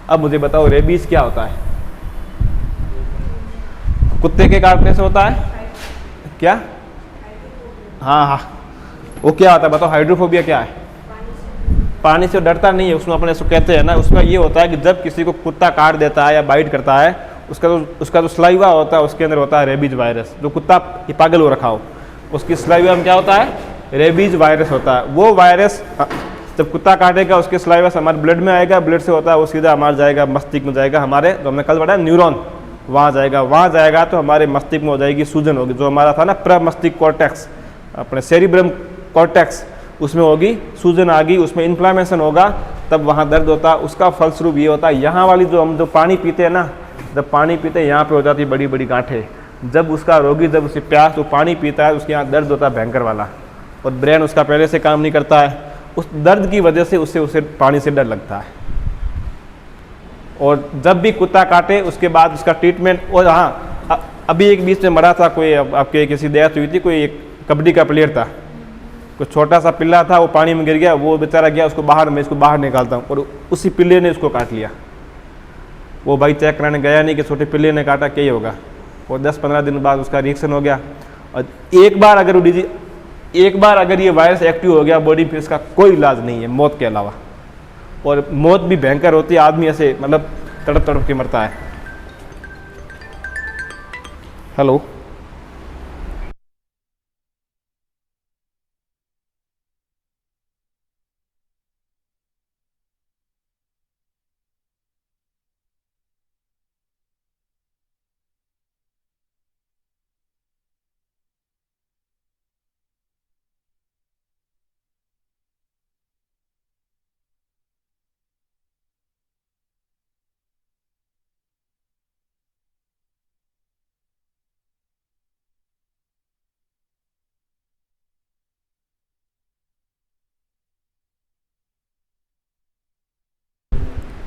अब मुझे बताओ रेबीज क्या होता है? कुत्ते के काटने से होता है क्या? हाँ, वो क्या होता है बताओ? हाइड्रोफोबिया क्या है? पानी से डरता नहीं है, उसमें अपने इसको कहते हैं ना, उसमें ये होता है कि जब किसी को कुत्ता काट देता है या बाइट करता है, उसका जो स्लाइवा होता है उसके अंदर होता है रेबीज वायरस। जो कुत्ता ये पागल हो रखा हो उसकी स्लाइवा में क्या होता है, रेबीज वायरस होता है। वो वायरस जब कुत्ता काटेगा उसके स्लाइवा से हमारे ब्लड में आएगा, ब्लड से होता है वो सीधा हमारे जाएगा मस्तिष्क में जाएगा, हमारे जो हमने कल पढ़ा न्यूरॉन वहाँ जाएगा तो हमारे मस्तिष्क में हो जाएगी सूजन होगी। जो हमारा था ना प्रमस्तिष्क कॉर्टेक्स, अपने सेरिब्रम कॉर्टेक्स, उसमें होगी सूजन आ गई, उसमें इन्फ्लामेशन होगा, तब वहाँ दर्द होता है। उसका फलस्वरूप ये होता है यहाँ वाली जो हम जो पानी पीते हैं ना, जब पानी पीते हैं यहाँ पे हो जाती है बड़ी बड़ी गांठें। जब उसका रोगी जब उसे प्यास तो पानी पीता है उसके यहाँ दर्द होता है भयंकर वाला, और ब्रेन उसका पहले से काम नहीं करता है, उस दर्द की वजह से उसे पानी से डर लगता है। और जब भी कुत्ता काटे उसके बाद उसका ट्रीटमेंट। और हाँ, अभी एक बीच में मरा था कोई, आपके किसी डेथ हुई थी, कोई एक कबड्डी का प्लेयर था, कोई छोटा सा पिल्ला था, वो पानी में गिर गया, वो बेचारा गया उसको बाहर, मैं इसको बाहर निकालता हूँ, और उसी पिल्ले ने उसको काट लिया। वो भाई चेक कराने गया नहीं कि छोटे पिल्ले ने काटा, क्या ही होगा। और 10-15 दिन बाद उसका रिएक्शन हो गया। और एक बार अगर ये वायरस एक्टिव हो गया बॉडी पे, इसका कोई इलाज नहीं है मौत के अलावा। और मौत भी भयंकर होती है, आदमी ऐसे मतलब तड़प तड़प के मरता है। हेलो,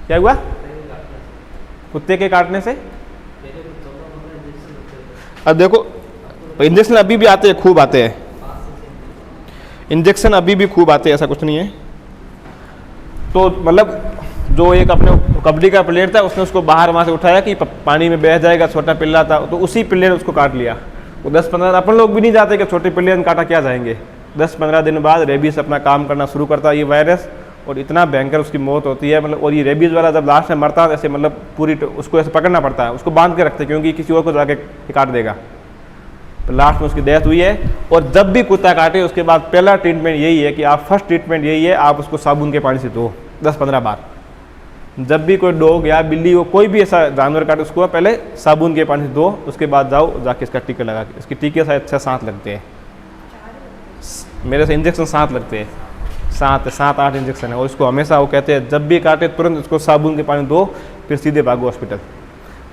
क्या हुआ कुत्ते के काटने से? अब देखो इंजेक्शन अभी भी आते हैं, खूब आते हैं इंजेक्शन, अभी भी खूब आते हैं, ऐसा कुछ नहीं है। तो मतलब जो एक अपने कबड्डी का प्लेयर था उसने उसको बाहर वहाँ से उठाया कि पानी में बह जाएगा, छोटा पिल्ला था, तो उसी पिल्ले ने उसको काट लिया। वो 10-15, अपन लोग भी नहीं जाते कि छोटे पिल्ले ने काटा क्या जाएंगे। 10-15 दिन बाद रेबीज अपना काम करना शुरू करता है ये वायरस, और इतना भयंकर उसकी मौत होती है। मतलब और ये रेबीज वाला जब लास्ट में मरता है ऐसे, मतलब पूरी उसको ऐसे पकड़ना पड़ता है, उसको बांध के रखते हैं क्योंकि किसी और को जाके काट देगा। तो लास्ट में उसकी डेथ हुई है। और जब भी कुत्ता काटे उसके बाद पहला ट्रीटमेंट यही है कि आप फर्स्ट ट्रीटमेंट यही है, आप उसको साबुन के पानी से धो 10-15 बार। जब भी कोई डॉग या बिल्ली हो, कोई भी ऐसा जानवर काटे, उसको पहले साबुन के पानी से धो, उसके बाद जाओ जाके इसका टीका लगा के। इसके टीके शायद 6-7 लगते हैं, मेरे से इंजेक्शन 7 लगते हैं, 7-8 इंजेक्शन है। और इसको हमेशा वो कहते हैं जब भी काटे तुरंत इसको साबुन के पानी दो, फिर सीधे भागो हॉस्पिटल।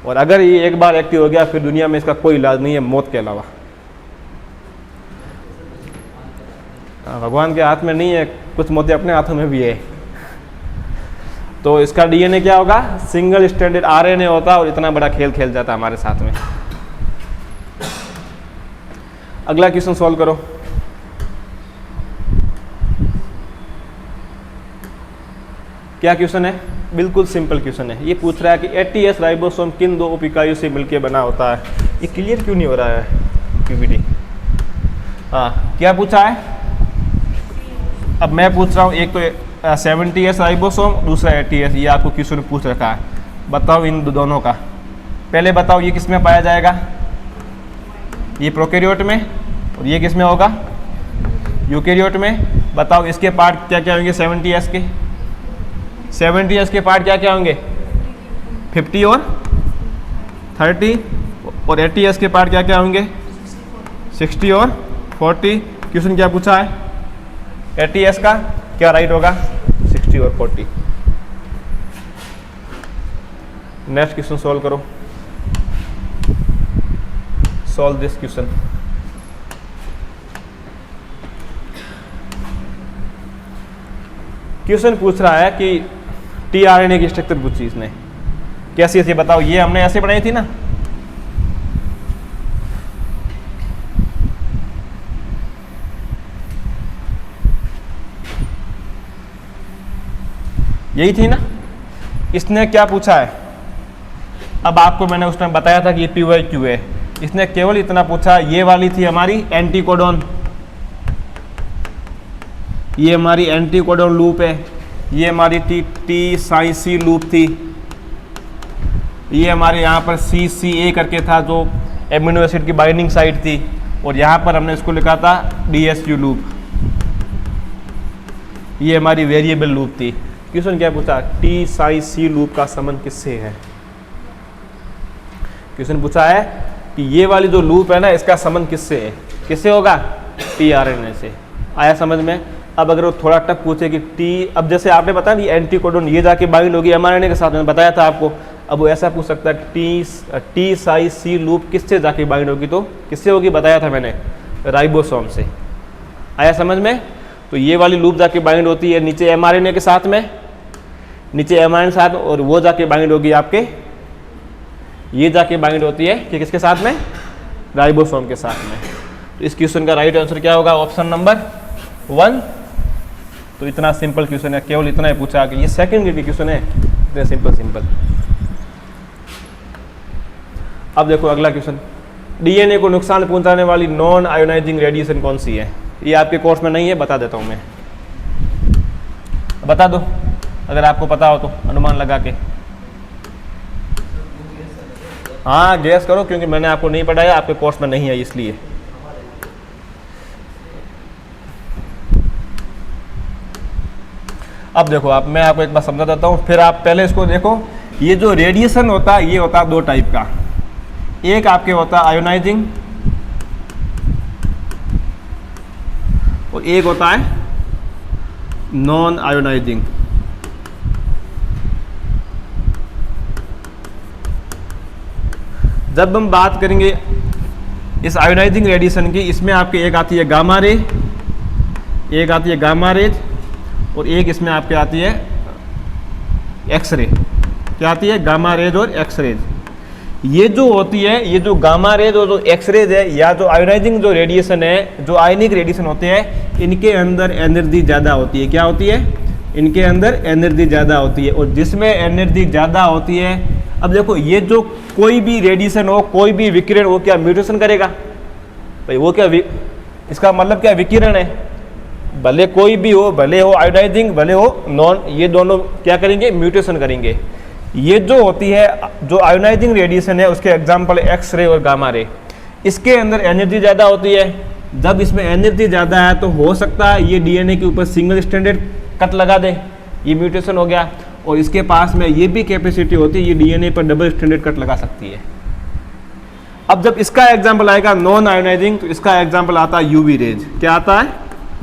और अगर ये एक बार एक्टिव हो गया फिर दुनिया में इसका कोई इलाज नहीं है मौत के अलावा। भगवान के हाथ में नहीं है, कुछ मौतें अपने हाथों में भी है। तो इसका डीएनए क्या होगा, सिंगल स्ट्रैंडेड आरएनए होता है, और इतना बड़ा खेल खेल जाता है हमारे साथ में। अगला क्वेश्चन सॉल्व करो। क्या क्वेश्चन है? बिल्कुल सिंपल क्वेश्चन है। ये पूछ रहा है कि एटीएस राइबोसोम किन 2 उप-इकाइयों से मिलकर बना होता है। ये क्लियर क्यों नहीं हो रहा है पीपीटी? हाँ, क्या पूछा है? अब मैं पूछ रहा हूँ, एक तो 70S राइबोसोम, दूसरा 80S। ये आपको क्वेश्चन पूछ रखा है, बताओ इन दोनों का। पहले बताओ ये किस में पाया जाएगा? ये प्रोकैरियोट में, और ये किस में होगा? यूकैरियोट में। बताओ इसके पार्ट क्या क्या होंगे 70S के? 70S के पार्ट क्या क्या होंगे? 50 और 30। और 80S के पार्ट क्या क्या होंगे? 60 और 40। क्वेश्चन क्या पूछा है 80S का? क्या राइट होगा? 60 और 40। नेक्स्ट क्वेश्चन सॉल्व करो। Solve this question. क्वेश्चन पूछ रहा है कि टीआरएनए की स्ट्रक्चर पूछी इसने, कैसी ऐसी बताओ। ये हमने ऐसे बनाई थी ना, यही थी ना। इसने क्या पूछा है? अब आपको मैंने उस टाइम बताया था कि ये PYQ है। इसने केवल इतना पूछा, ये वाली थी हमारी एंटीकोडॉन, ये हमारी एंटीकोडॉन लूप है, ये हमारी टी साइसी लूप थी, ये हमारे यहाँ पर CCA करके था जो एमिनो एसिड की बाइंडिंग साइट थी, और यहाँ पर हमने इसको लिखा था DSU लूप, ये हमारी वेरिएबल लूप थी। क्वेश्चन क्या पूछा, T साई C लूप का संबंध किससे है। क्वेश्चन पूछा है कि ये वाली जो लूप है ना, इसका संबंध किससे है, किससे होगा, tRNA से। आया समझ में। अब अगर वो थोड़ा टफ पूछे कि T, अब जैसे आपने बताया ये एंटीकोडोन ये जाके बाइंड होगी mRNA के साथ, मैंने बताया था आपको। अब वो ऐसा पूछ सकता है T साई C लूप किससे जाके बाइंड होगी, तो किससे होगी, बताया था मैंने, राइबोसोम से। आया समझ में। तो ये वाली लूप जाके बाइंड होती है नीचे mRNA के साथ में, नीचे mRNA के साथ, और वो जाके बाइंड होगी आपके, ये जाके बाइंड होती है कि किसके साथ में, राइबोसोम के साथ में। तो इस क्वेश्चन का राइट आंसर क्या होगा, ऑप्शन नंबर 1। तो इतना सिंपल क्वेश्चन है, केवल इतना ही पूछा कि ये सेकंड ग्रेड की क्वेश्चन है, इतने सिंपल। अब देखो अगला क्वेश्चन, DNA को नुकसान पहुंचाने वाली नॉन आयोनाइजिंग रेडिएशन कौन सी है। ये आपके कोर्स में नहीं है, बता देता हूं मैं, बता दो अगर आपको पता हो तो, अनुमान लगा के। हाँ गैस करो, क्योंकि मैंने आपको नहीं पढ़ाया, आपके कोर्स में नहीं है इसलिए। अब देखो आप, मैं आपको एक बार समझा देता हूँ, फिर आप पहले इसको देखो। ये जो रेडिएशन होता है ये होता है दो टाइप का, एक आपके होता है आयोनाइजिंग और एक होता है नॉन आयोनाइजिंग। जब हम बात करेंगे इस आयोनाइजिंग रेडिएशन की, इसमें आपके एक आती है गामा रे, एक आती है गामा रेज, और एक इसमें आपके आती है एक्सरे। क्या आती है, गामा रेज और एक्सरेज। ये जो होती है, ये जो गामा रेज और जो एक्सरेज है, या जो आयोनाइजिंग जो रेडिएशन है, जो आयनिक रेडिएशन होते हैं, इनके अंदर एनर्जी ज़्यादा होती है। क्या होती है, इनके अंदर एनर्जी ज़्यादा होती है, और जिसमें एनर्जी ज़्यादा होती है, अब देखो ये जो कोई भी रेडिएशन हो, कोई भी विकिरण हो, क्या म्यूटेशन करेगा भाई, वो क्या इसका मतलब क्या, विकिरण है, भले कोई भी हो, भले हो आयोनाइजिंग भले हो नॉन, ये दोनों क्या करेंगे, म्यूटेशन करेंगे। ये जो होती है, जो आयोनाइजिंग रेडिएशन है, उसके एग्जांपल एक्स रे और गामा रे, इसके अंदर एनर्जी ज़्यादा होती है। जब इसमें एनर्जी ज़्यादा है तो हो सकता है ये DNA के ऊपर सिंगल स्टैंडर्ड कट लगा दे, ये म्यूटेशन हो गया। और इसके पास में ये भी कैपेसिटी होती है, ये DNA पर डबल स्टैंडर्ड कट लगा सकती है। अब जब इसका एग्जाम्पल आएगा नॉन आयोनाइजिंग, तो इसका एग्जाम्पल आता है UV रेज। क्या आता है,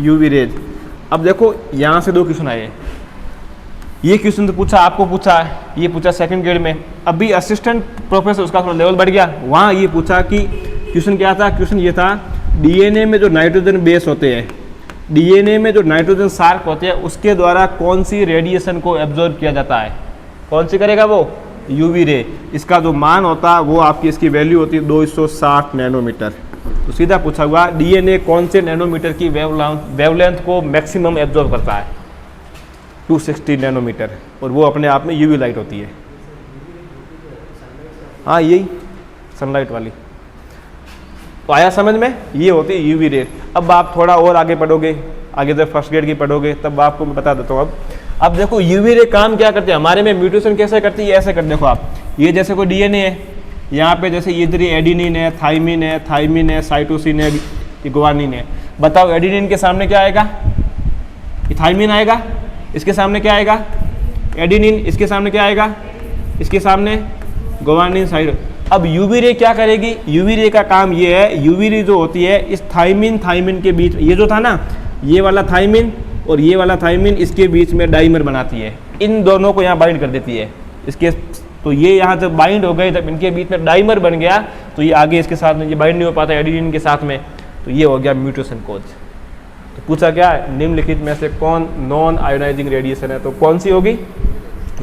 UV रेज। अब देखो यहाँ से दो क्वेश्चन आए, ये क्वेश्चन तो पूछा, आपको पूछा है, ये पूछा सेकंड ग्रेड में। अभी असिस्टेंट प्रोफेसर उसका थोड़ा लेवल बढ़ गया, वहाँ ये पूछा कि क्वेश्चन क्या था, क्वेश्चन ये था DNA में जो नाइट्रोजन बेस होते हैं, DNA में जो नाइट्रोजन शार्क होते हैं, उसके द्वारा कौन सी रेडिएशन को एब्जॉर्ब किया जाता है, कौन सी करेगा वो, UV रे। इसका जो मान होता है वो आपकी, इसकी वैल्यू होती है 260 नैनोमीटर। तो सीधा पूछा हुआ DNA कौन से नैनोमीटर की वेवलेंथ को मैक्सिमम एब्जॉर्ब करता है, 260 नैनोमीटर, और वो अपने आप में UV लाइट होती है। हाँ यही सनलाइट वाली। तो आया समझ में, ये होती है UV रे। अब आप थोड़ा और आगे पढ़ोगे, आगे जब फर्स्ट ग्रेड की पढ़ोगे तब आपको मैं बता देता हूँ। अब देखो UV रे काम क्या करते हैं हमारे में, म्यूटेशन कैसे करती है, ऐसे कर देखो आप, ये जैसे कोई DNA है, यहाँ पे जैसे इधर ये एडिनिन है, थाइमिन है, थाइमिन है, साइटोसिन है, गुआनिन है। बताओ एडिनिन के सामने क्या आएगा, थाइमिन आएगा, इसके सामने क्या आएगा, एडिनिन, इसके सामने क्या आएगा, इसके सामने गुआनिन, साइटो। अब UV रे क्या करेगी, UV रे का काम ये है, UV रे जो होती है इस थाइमिन के बीच, ये जो था ना, ये वाला थाइमिन और ये वाला थाइमिन, इसके बीच में डाइमर बनाती है, इन दोनों को यहाँ बाइंड कर देती है इसके। तो ये यहाँ जब बाइंड हो गए, जब इनके बीच में डाइमर बन गया, तो ये आगे इसके साथ में ये बाइंड नहीं हो पाता एडिनिन के साथ में, तो ये हो गया म्यूटेशन कोज। तो पूछा क्या, निम्नलिखित में से कौन नॉन आयोनाइजिंग रेडिएशन है, तो कौन सी होगी,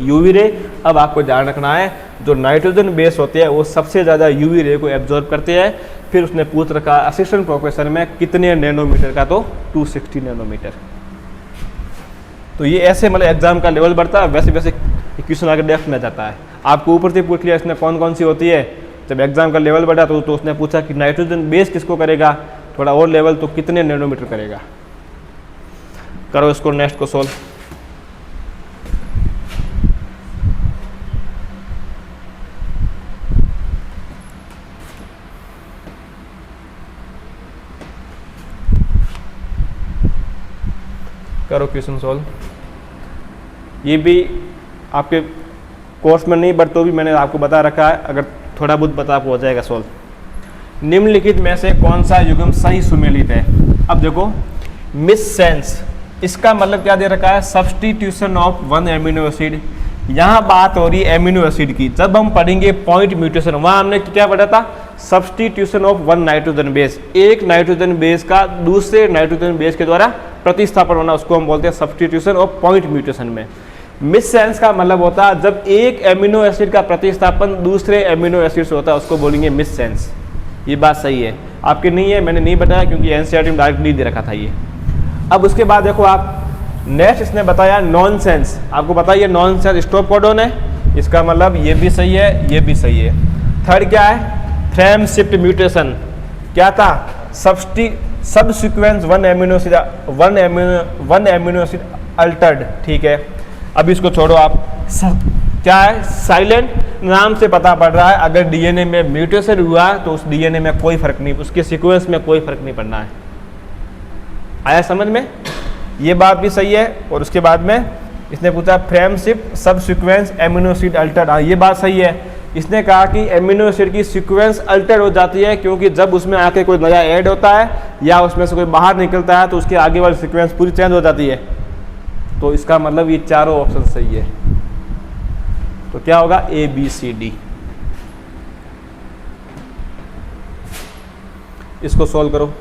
UV रे। अब आपको ध्यान रखना है, जो नाइट्रोजन बेस होते हैं वो सबसे ज़्यादा UV रे को एब्जॉर्ब करते हैं। फिर उसने पूछ रखा असिस्टेंट प्रोफेसर में कितने नैनोमीटर का, तो 260 नैनोमीटर। तो ये ऐसे मतलब एग्जाम का लेवल बढ़ता है, वैसे वैसे क्वेश्चन आगे डेप्थ में जाता है। आपको ऊपर से पूछ लिया इसने कौन कौन सी होती है, जब एग्जाम का लेवल बढ़ा तो उसने पूछा कि नाइट्रोजन बेस किसको करेगा, थोड़ा और लेवल, तो कितने नैनोमीटर करेगा। करो इसको नेक्स्ट को सोल्व। करो क्वेश्चन सॉल्व। ये भी आपके कोर्स में नहीं, बट तो भी मैंने आपको बता रखा है, अगर थोड़ा बहुत पता आपको हो जाएगा सॉल्व। निम्नलिखित में से कौन सा युग्म सही सुमेलित है? अब देखो मिस सेंस, इसका मतलब क्या दे रखा है? Substitution of one amino acid. यहाँ बात हो रही है एमिनो एसिड की। जब हम पढ़ेंगे पॉइंट म्यूटेशन, वहाँ हमने क्या पढ़ा था? Substitution of one nitrogen base, एक नाइट्रोजन बेस का दूसरे नाइट्रोजन बेस के द्वारा प्रतिस्थापन होना, उसको हम बोलते हैं सब्स्टिट्यूशन ऑफ पॉइंट म्यूटेशन में। मिस सेंस का मतलब होता है जब एक एमिनो एसिड का प्रतिस्थापन दूसरे एमिनो एसिड से होता है, उसको बोलेंगे मिस सेंस। ये बात सही है, आपकी नहीं है, मैंने नहीं बताया क्योंकि एनसीईआरटी में डायरेक्ट नहीं दे रखा था ये। अब उसके बाद देखो आप नेक्स्ट इसने बताया नॉन सेंस। आपको बताइए नॉन सेंस स्टॉप कोडॉन है, इसका मतलब ये भी सही है, ये भी सही है। थर्ड क्या है? Frame shift mutation. क्या था? सब sequence one amino acid Altered. ठीक है, अब इसको छोड़ो आप। क्या है? साइलेंट नाम से पता पड़ रहा है अगर डीएनए में म्यूटेशन हुआ तो उस डीएनए में कोई फर्क नहीं, उसके सीक्वेंस में कोई फर्क नहीं पड़ना है। आया समझ में? ये बात भी सही है। और उसके बाद में इसने पूछा फ्रेम शिफ्ट सब सीक्वेंस एमिनो एसिड अल्टर्ड। ये बात सही है। इसने कहा कि एमिनो एसिड की सीक्वेंस अल्टर हो जाती है क्योंकि जब उसमें आके कोई नया ऐड होता है या उसमें से कोई बाहर निकलता है तो उसके आगे वाली सीक्वेंस पूरी चेंज हो जाती है। तो इसका मतलब ये चारों ऑप्शन सही है। तो क्या होगा? A B C D. इसको सॉल्व करो।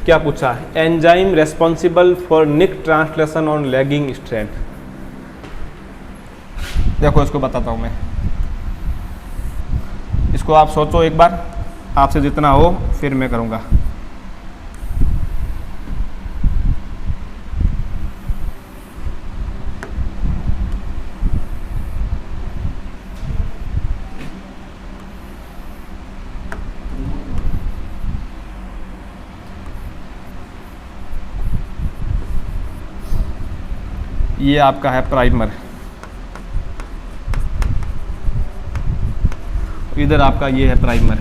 क्या पूछा? Enzyme responsible for nick translation on lagging strand. देखो इसको बताता हूं मैं, इसको आप सोचो एक बार, आपसे जितना हो फिर मैं करूंगा। ये आपका है प्राइमर, इधर आपका ये है प्राइमर।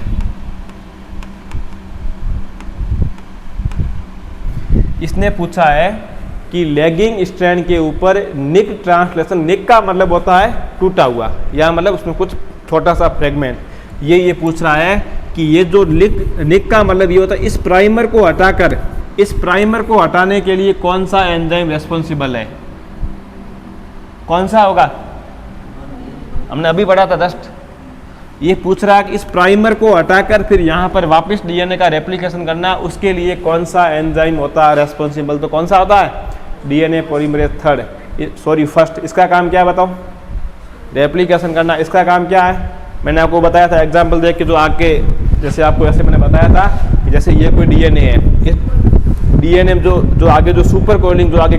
इसने पूछा है कि लैगिंग स्ट्रैंड के ऊपर निक ट्रांसलेशन, निक का मतलब होता है टूटा हुआ, या मतलब उसमें कुछ छोटा सा फ्रेगमेंट। ये पूछ रहा है कि ये जो निक का मतलब ये होता है, इस प्राइमर को हटाकर, इस प्राइमर को हटाने के लिए कौन सा एंजाइम रेस्पॉन्सिबल है? कौन सा होगा? हमने अभी पढ़ा था जस्ट। ये पूछ रहा है कि इस प्राइमर को हटाकर फिर यहाँ पर वापस डीएनए का रेप्लिकेशन करना, उसके लिए कौन सा एंजाइम होता है रेस्पॉन्सिबल? तो कौन सा होता है? DNA polymerase first. इसका काम क्या है बताओ? रेप्लिकेशन करना। इसका काम क्या है? मैंने आपको बताया था एग्जाम्पल देख के, जो आगे जैसे आपको ऐसे मैंने बताया था कि जैसे ये कोई डीएनए है, इस डीएनए जो आगे जो सुपर कोडिंग जो आगे,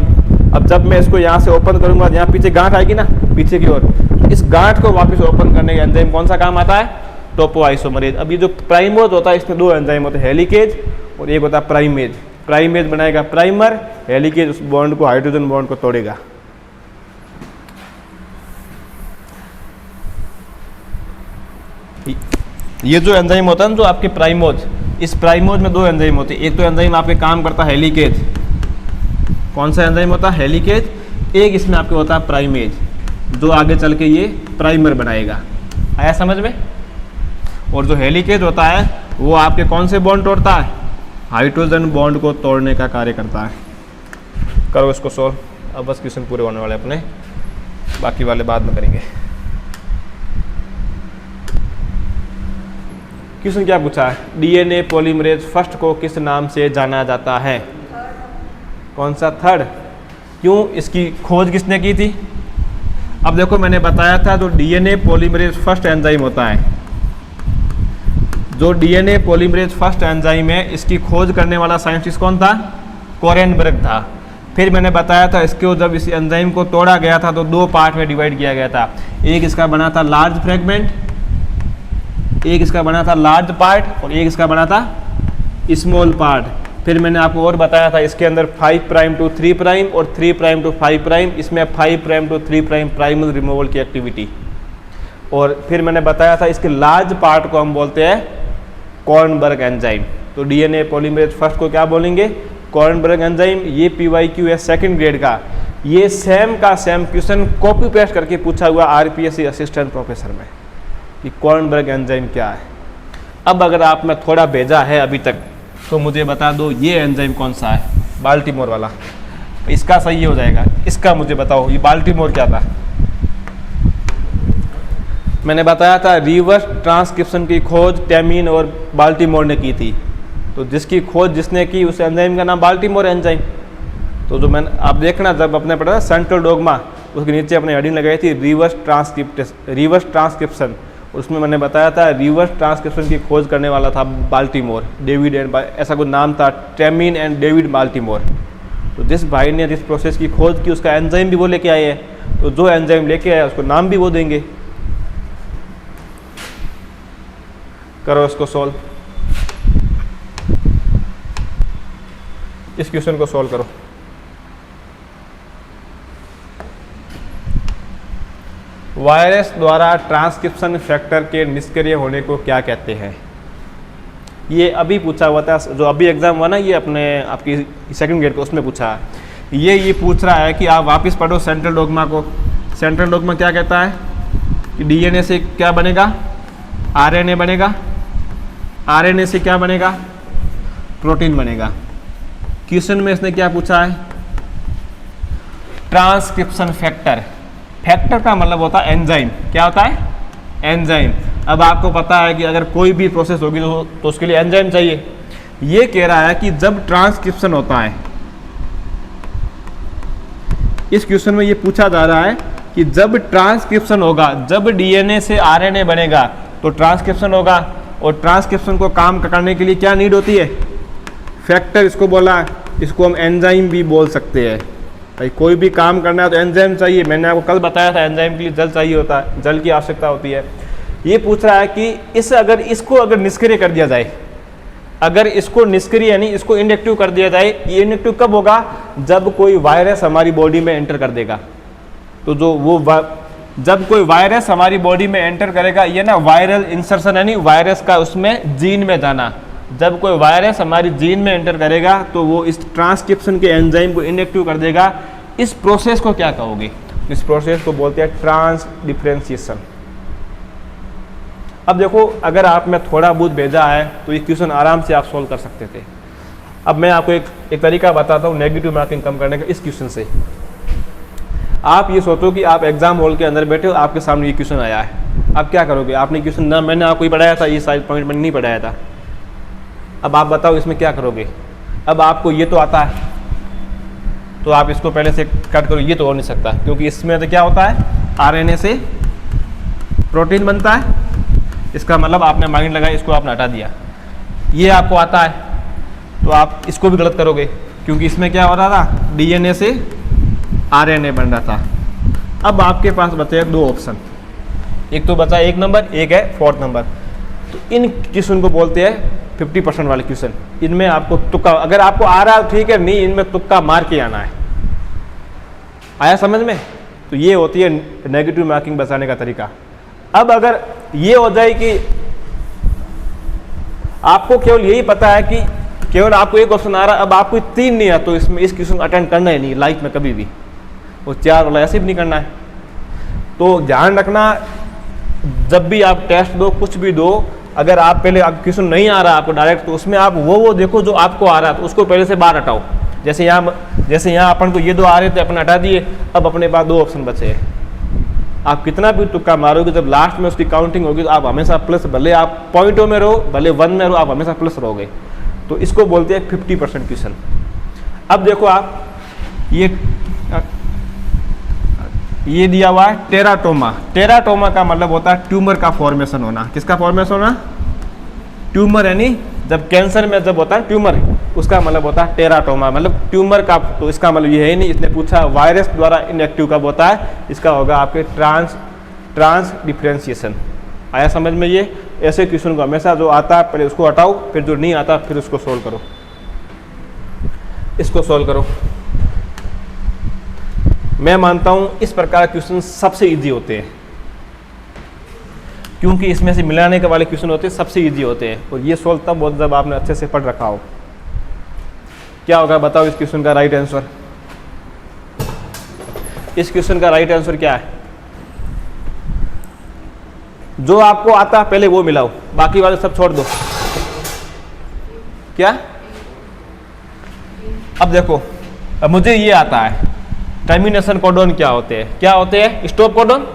अब जब मैं इसको यहाँ से ओपन करूंगा, यहाँ पीछे गांठ आएगी ना पीछे की ओर, तो इस गांठ को वापस ओपन करने का एंजाइम कौन सा काम आता है? टोपोआइसोमरेज। अब ये जो प्राइमोज होता है इसमें दो एंजाइम होते हैं, हेलिकेज और एक होता है प्राइमेज। प्राइमेज बनाएगा प्राइमर, हेलिकेज उस बॉन्ड को, हाइड्रोजन बॉन्ड को तोड़ेगा। ये जो एंजाइम होता है ना, जो आपके प्राइमोज, इस प्राइमोज में दो एंजाइम होते हैं। एक तो एंजाइम आपके काम करता है हेलिकेज, कौन सा एंजाइम होता है? हेलिकेज। एक इसमें आपके होता है प्राइमेज, जो आगे चल के ये प्राइमर बनाएगा। आया समझ में? और जो हेलिकेज होता है वो आपके कौन से बॉन्ड तोड़ता है? हाइड्रोजन बॉन्ड को तोड़ने का कार्य करता है। करो इसको सॉल्व। अब बस क्वेश्चन पूरे होने वाले अपने, बाकी वाले बाद में करेंगे। क्वेश्चन क्या पूछा है? डीएनए पॉलीमरेज फर्स्ट को किस नाम से जाना जाता है? कौन सा? थर्ड। क्यों? इसकी खोज किसने की थी? अब देखो मैंने बताया था जो डीएनए पॉलीमरेज फर्स्ट एंजाइम होता है, जो डीएनए पॉलीमरेज फर्स्ट एंजाइम है, इसकी खोज करने वाला साइंटिस्ट कौन था? कोरेनबर्ग था। फिर मैंने बताया था इसको जब इस एंजाइम को तोड़ा गया था तो दो पार्ट में डिवाइड किया गया था। एक इसका बना था लार्ज फ्रेगमेंट, एक इसका बना था लार्ज पार्ट, और एक इसका बना था स्मॉल पार्ट। फिर मैंने आपको और बताया था इसके अंदर 5 प्राइम टू 3 प्राइम और 3 प्राइम टू 5 प्राइम, इसमें 5 prime to 3 prime primer removal की एक्टिविटी। और फिर मैंने बताया था इसके लार्ज पार्ट को हम बोलते हैं कॉर्नबर्ग एंजाइम। तो डीएनए पॉलीमरेज फर्स्ट को क्या बोलेंगे? Kornberg enzyme. ये PYQ है सेकंड ग्रेड का। ये सेम का सेम क्वेश्चन कॉपी पेस्ट करके पूछा हुआ RPSC असिस्टेंट प्रोफेसर में कि कॉर्नबर्ग एंजाइम क्या है। अब अगर आप में थोड़ा भेजा है अभी तक तो मुझे बता दो ये एंजाइम कौन सा है? बाल्टीमोर वाला। इसका सही हो जाएगा। इसका मुझे बताओ ये बाल्टीमोर क्या था? मैंने बताया था रिवर्स ट्रांसक्रिप्शन की खोज टेमिन और बाल्टीमोर ने की थी। तो जिसकी खोज जिसने की उस एंजाइम का नाम बाल्टीमोर एंजाइम। तो जो मैंने आप देखना जब अपने पढ़ा सेंट्रल डोगमा उसके नीचे अपने हेडिंग लगाई थी रिवर्स ट्रांसक्रिप्शन। उसमें मैंने बताया था रिवर्स ट्रांसक्रिप्शन की खोज करने वाला था बाल्टीमोर, डेविड एंड ऐसा कोई नाम था, टेमिन एंड डेविड बाल्टीमोर। तो जिस भाई ने जिस प्रोसेस की खोज की उसका एंजाइम भी वो लेके आए हैं। तो जो एंजाइम लेके आया उसको नाम भी वो देंगे। करो इसको सॉल्व, इस क्वेश्चन को सॉल्व करो। वायरस द्वारा ट्रांसक्रिप्शन फैक्टर के निष्क्रिय होने को क्या कहते हैं? ये अभी पूछा हुआ था, जो अभी एग्जाम हुआ ना, ये अपने आपकी सेकंड ग्रेड को, उसमें पूछा है। ये पूछ रहा है कि आप वापस पढ़ो सेंट्रल डोगमा को। सेंट्रल डोगमा क्या कहता है कि डीएनए से क्या बनेगा? आरएनए बनेगा। आरएनए से क्या बनेगा? प्रोटीन बनेगा। क्वेश्चन में इसने क्या पूछा है? Transcription factor. फैक्टर का मतलब होता है एंजाइम। क्या होता है? एंजाइम। अब आपको पता है कि अगर कोई भी प्रोसेस होगी तो उसके लिए एंजाइम चाहिए। ये कह रहा है कि जब ट्रांसक्रिप्शन होता है, इस क्वेश्चन में ये पूछा जा रहा है कि जब ट्रांसक्रिप्शन होगा, जब डीएनए से आरएनए बनेगा तो ट्रांसक्रिप्शन होगा, और ट्रांसक्रिप्शन को काम करने के लिए क्या नीड होती है? फैक्टर इसको बोला। इसको हम एंजाइम भी बोल सकते हैं। भाई कोई भी काम करना है तो एंजाइम चाहिए। मैंने आपको कल बताया था एंजाइम के लिए जल चाहिए होता है, जल की आवश्यकता होती है। ये पूछ रहा है कि इसको अगर निष्क्रिय कर दिया जाए, अगर इसको निष्क्रिय यानी इसको इनएक्टिव कर दिया जाए, ये इनएक्टिव कब होगा? जब कोई वायरस हमारी बॉडी में एंटर कर देगा। तो जब कोई वायरस हमारी बॉडी में एंटर करेगा, ये ना वायरल इंसर्शन यानी वायरस का उसमें जीन में जाना। जब कोई वायरस हमारी जीन में एंटर करेगा तो वो इस ट्रांसक्रिप्शन के एंजाइम को इनएक्टिव कर देगा। इस प्रोसेस को क्या कहोगे? इस प्रोसेस को बोलते हैं ट्रांसडिफरेंशिएशन। अब देखो, अगर आप में थोड़ा बहुत भेजा है तो ये क्वेश्चन आराम से आप सोल्व कर सकते थे। अब मैं आपको एक तरीका बताता हूँ नेगेटिव मार्किंग कम करने का इस क्वेश्चन से। आप ये सोचो कि आप एग्जाम हॉल के अंदर बैठे हो, आपके सामने ये क्वेश्चन आया है। अब क्या करोगे? आपने क्वेश्चन ना मैंने आपको ही पढ़ाया था, ये साइड पॉइंट मैंने नहीं पढ़ाया था। अब आप बताओ इसमें क्या करोगे? अब आपको ये तो आता है तो आप इसको पहले से कट करो, ये तो हो नहीं सकता क्योंकि इसमें तो क्या होता है? आरएनए से प्रोटीन बनता है। इसका मतलब आपने माइंड लगाया, इसको आपने हटा दिया। ये आपको आता है तो आप इसको भी गलत करोगे क्योंकि इसमें क्या हो रहा था? डीएनए से आरएनए बन रहा था। अब आपके पास बचे दो ऑप्शन, एक तो बचा 1 नंबर, एक है 4th नंबर। तो इन क्वेश्चन को बोलते हैं 50% वाले क्वेश्चन। इनमें आपको तुक्का, अगर आपको आ रहा है ठीक है, नहीं इनमें तुक्का मार के आना है। आया समझ में? तो ये होती है नेगेटिव मार्किंग बचाने का तरीका। अब अगर ये हो जाए कि आपको केवल यही पता है कि केवल आपको एक ऑप्शन आ रहा है, अब आपको 3 नहीं है, तो इसमें इस क्वेश्चन अटेंड करना ही नहीं लाइफ में कभी भी। वो 4 वाला ऐसे भी नहीं करना है। तो ध्यान रखना, जब भी आप टेस्ट दो, कुछ भी दो, अगर आप पहले क्वेश्चन नहीं आ रहा आपको डायरेक्ट, तो उसमें आप वो देखो जो आपको आ रहा है, तो उसको पहले से बाहर हटाओ। जैसे यहाँ अपन को ये 2 आ रहे थे, अपन हटा दिए। अब अपने पास 2 ऑप्शन बचे हैं। आप कितना भी तुक्का मारोगे, जब लास्ट में उसकी काउंटिंग होगी तो आप हमेशा प्लस, भले आप पॉइंटों में रहो, भले 1 में रहो, आप हमेशा प्लस रहोगे। तो इसको बोलते हैं 50% क्वेश्चन। अब देखो आप ये दिया हुआ है टेराटोमा। टेराटोमा का मतलब होता है ट्यूमर का फॉर्मेशन होना। किसका फॉर्मेशन होना? ट्यूमर, यानी जब कैंसर में जब होता है ट्यूमर, उसका मतलब होता है टेराटोमा, मतलब ट्यूमर का। तो इसका मतलब ये है ही नहीं। इसने पूछा वायरस द्वारा इनएक्टिव कब होता है, इसका होगा आपके ट्रांस डिफरेंशिएशन। आया समझ में? ये ऐसे क्वेश्चन को हमेशा जो आता है पहले उसको हटाओ, फिर जो नहीं आता फिर उसको सोल्व करो। इसको सोल्व करो। मैं मानता हूं इस प्रकार के क्वेश्चन सबसे इजी होते हैं। क्योंकि इसमें से मिलाने के वाले क्वेश्चन होते हैं सबसे ईजी होते हैं, और ये सोल्व तब होता जब आपने अच्छे से पढ़ रखा हो। क्या होगा बताओ इस क्वेश्चन का राइट आंसर? इस क्वेश्चन का राइट आंसर क्या है? जो आपको आता है पहले वो मिलाओ, बाकी वाले सब छोड़ दो। क्या? अब देखो, अब मुझे ये आता है टर्मिनेशन कोडोन क्या होते हैं, क्या होते हैं? Stop codon.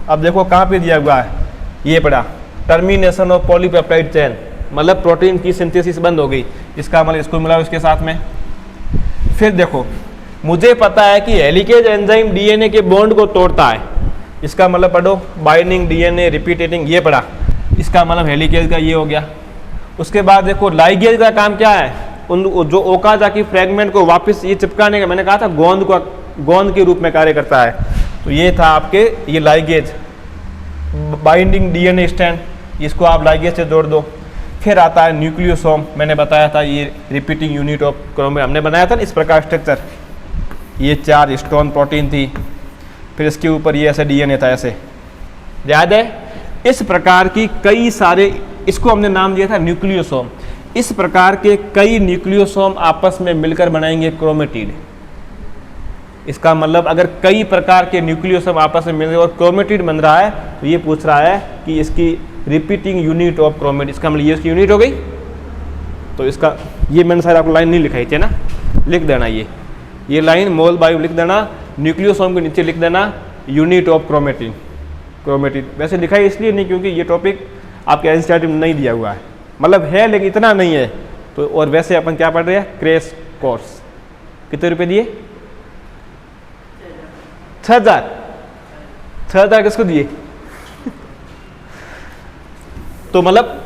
अब देखो कहाँ पे दिया हुआ है, ये पड़ा टर्मिनेशन ऑफ पॉलीपेप्टाइड चेन, मतलब प्रोटीन की सिंथेसिस बंद हो गई, इसका मतलब इसको मिलाओ इसके साथ में। फिर देखो मुझे पता है कि हेलिकेज एंजाइम डीएनए के बॉन्ड को तोड़ता है, इसका मतलब पढ़ो बाइंडिंग डीएनए रिपीटेटिंग, ये पढ़ा, इसका मतलब हेलिकेज का ये हो गया। उसके बाद देखो लाइगेज का काम क्या है? उन जो ओकाजा की फ्रेगमेंट को वापस ये चिपकाने का, मैंने कहा था गोंद के रूप में कार्य करता है, तो ये था आपके ये लाइगेज, बाइंडिंग डीएनए स्टैंड, इसको आप लाइगेज से जोड़ दो। फिर आता है न्यूक्लियोसोम, मैंने बताया था ये रिपीटिंग यूनिट ऑफ क्रोमोसोम, हमने बनाया था ना इस प्रकार स्ट्रक्चर, ये 4 स्टोन प्रोटीन थी, फिर इसके ऊपर ये ऐसे डीएनए था, ऐसे याद है? इस प्रकार की कई सारे, इसको हमने नाम दिया था न्यूक्लियोसोम। इस प्रकार के कई न्यूक्लियोसोम आपस में मिलकर बनाएंगे क्रोमेटिड। इसका मतलब अगर कई प्रकार के न्यूक्लियोसोम आपस में मिल और क्रोमेटिड बन रहा है, तो ये पूछ रहा है कि इसकी रिपीटिंग यूनिट ऑफ क्रोमेटिड, इसका मतलब ये इसकी यूनिट हो गई। तो इसका ये मैंने शायद आपको लाइन नहीं लिखाई थी ना, लिख देना ये लाइन मोल बाय लिख देना, न्यूक्लियोसोम के नीचे लिख देना यूनिट ऑफ क्रोमेटिड। वैसे लिखा है इसलिए नहीं क्योंकि ये टॉपिक आपके एनसीईआरटी में नहीं दिया हुआ है, मतलब है लेकिन इतना नहीं है। तो और वैसे अपन क्या पढ़ रहे हैं? Crash course. कितने रुपए दिए? 6,000 किसको दिए? तो मतलब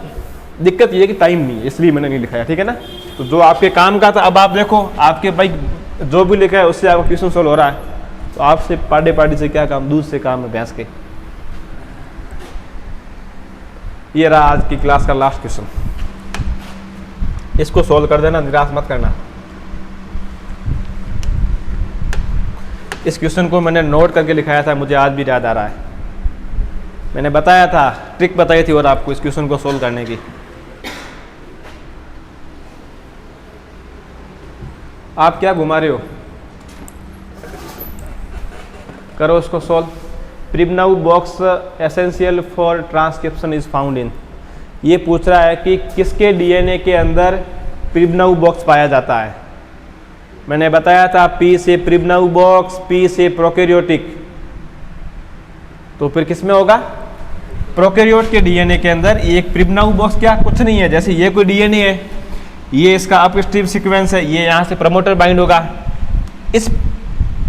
दिक्कत ये है कि टाइम नहीं है, इसलिए मैंने नहीं लिखाया, ठीक है ना। तो जो आपके काम का था, अब आप देखो आपके भाई जो भी लिखा है उससे आपका क्वेश्चन सोल्व हो रहा है, तो आपसे पार्टी से क्या काम, दूध से काम है भैंस के। ये रहा आज की क्लास का लास्ट क्वेश्चन, इसको सोल्व कर देना, निराश मत करना। इस क्वेश्चन को मैंने नोट करके लिखाया था, मुझे आज भी याद आ रहा है। मैंने बताया था, ट्रिक बताई थी और आपको इस क्वेश्चन को सोल्व करने की। आप क्या घुमा रहे हो? करो उसको solve. Pribnow box essential for transcription is found in, ये पूछ रहा है कि किसके डीएनए के अंदर प्रिबनाउ बॉक्स पाया जाता है। मैंने बताया था पी से प्रिबनाउ बॉक्स, पी से प्रोकैरियोटिक, तो फिर किसमें होगा? प्रोकैरियोट के डीएनए के अंदर एक प्रिबनाउ बॉक्स क्या कुछ नहीं है, जैसे ये कोई डीएनए है, ये इसका अपस्ट्रीम सीक्वेंस है, ये यहाँ से प्रमोटर बाइंड होगा, इस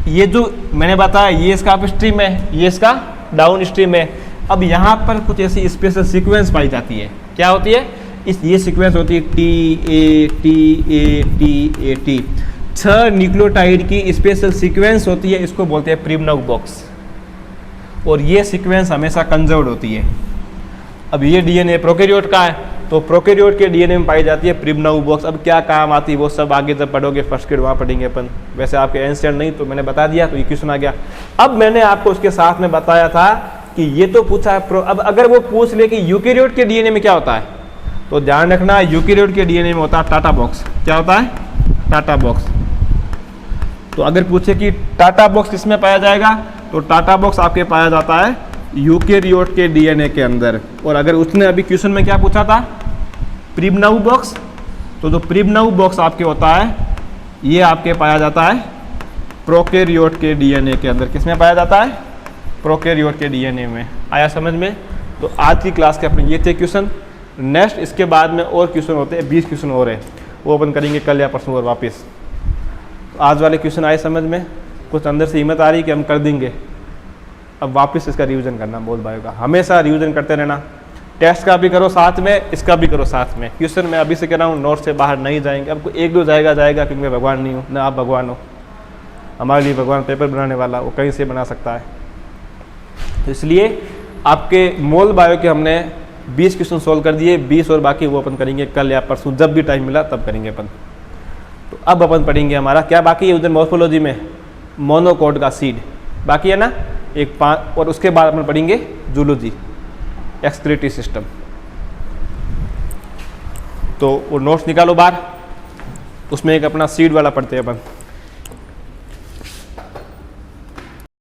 ये जो मैंने बताया ये इसका अपस्ट्रीम है, ये इसका डाउन स्ट्रीम है। अब यहाँ पर कुछ ऐसी स्पेशल सीक्वेंस पाई जाती है, क्या होती है? ये सीक्वेंस होती है टी 6 न्यूक्लियोटाइड की स्पेशल सीक्वेंस होती है, इसको बोलते हैं प्रिबनाउ बॉक्स, और ये सीक्वेंस हमेशा कंजर्व्ड होती है। अब ये डीएनए प्रोकैरियोट का है, तो प्रोकैरियोट के डीएनए में पाई जाती है प्रिबनाउ बॉक्स। अब क्या काम आती है वो सब आगे जब पढ़ोगे फर्स्ट ग्रेड वहाँ पढ़ेंगे अपन, वैसे आपके एंसर नहीं तो मैंने बता दिया, तो ये क्वेश्चन आ गया। अब मैंने आपको उसके साथ में बताया था कि ये तो पूछा है, अब अगर वो पूछ ले कि यूकैरियोट के डीएनए में क्या होता है, तो ध्यान रखना यूकैरियोट के डीएनए में होता है टाटा बॉक्स। क्या होता है? TATA box. तो अगर पूछे कि टाटा बॉक्स किसमें पाया जाएगा, तो टाटा बॉक्स आपके पाया जाता है यूकैरियोट के डीएनए के अंदर। और अगर उसने अभी क्वेश्चन में क्या पूछा था? प्रिबनाउ बॉक्स, तो जो प्रिबनाउ बॉक्स आपके होता है ये आपके पाया जाता है प्रोकैरियोट के डीएनए के अंदर। किसमें पाया जाता है? प्रोकैरियोट के डीएनए में। आया समझ में? तो आज की क्लास के अपने ये थे क्वेश्चन। नेक्स्ट इसके बाद में और क्वेश्चन होते हैं, 20 क्वेश्चन और है, वो अपन करेंगे कल या परसों और वापस। तो आज वाले क्वेश्चन आए समझ में? कुछ अंदर से हिम्मत आ रही कि हम कर देंगे। अब वापस इसका रिवीजन करना, बोल बायो का हमेशा रिवीजन करते रहना। टेस्ट का भी करो साथ में, इसका भी करो साथ में। क्वेश्चन मैं अभी से कह रहा हूँ, नोट से बाहर नहीं जाएंगे। अब 1-2 जाएगा क्योंकि मैं भगवान नहीं हूँ, ना आप भगवान हो। हमारे लिए भगवान पेपर बनाने वाला, वो कहीं से बना सकता है। तो इसलिए आपके मोल बायो के हमने 20 क्वेश्चन सोल्व कर दिए, 20 और बाकी वो अपन करेंगे कल या परसों, जब भी टाइम मिला तब करेंगे अपन। तो अब अपन पढ़ेंगे, हमारा क्या बाकी है उधर मॉर्फोलॉजी में? मोनोकोट का सीड बाकी है ना, एक 5, और उसके बाद अपन पढ़ेंगे जूलॉजी। Excretory system. तो वो नोट्स निकालो बाहर, उसमें एक अपना सीड वाला पढ़ते हैं अपन।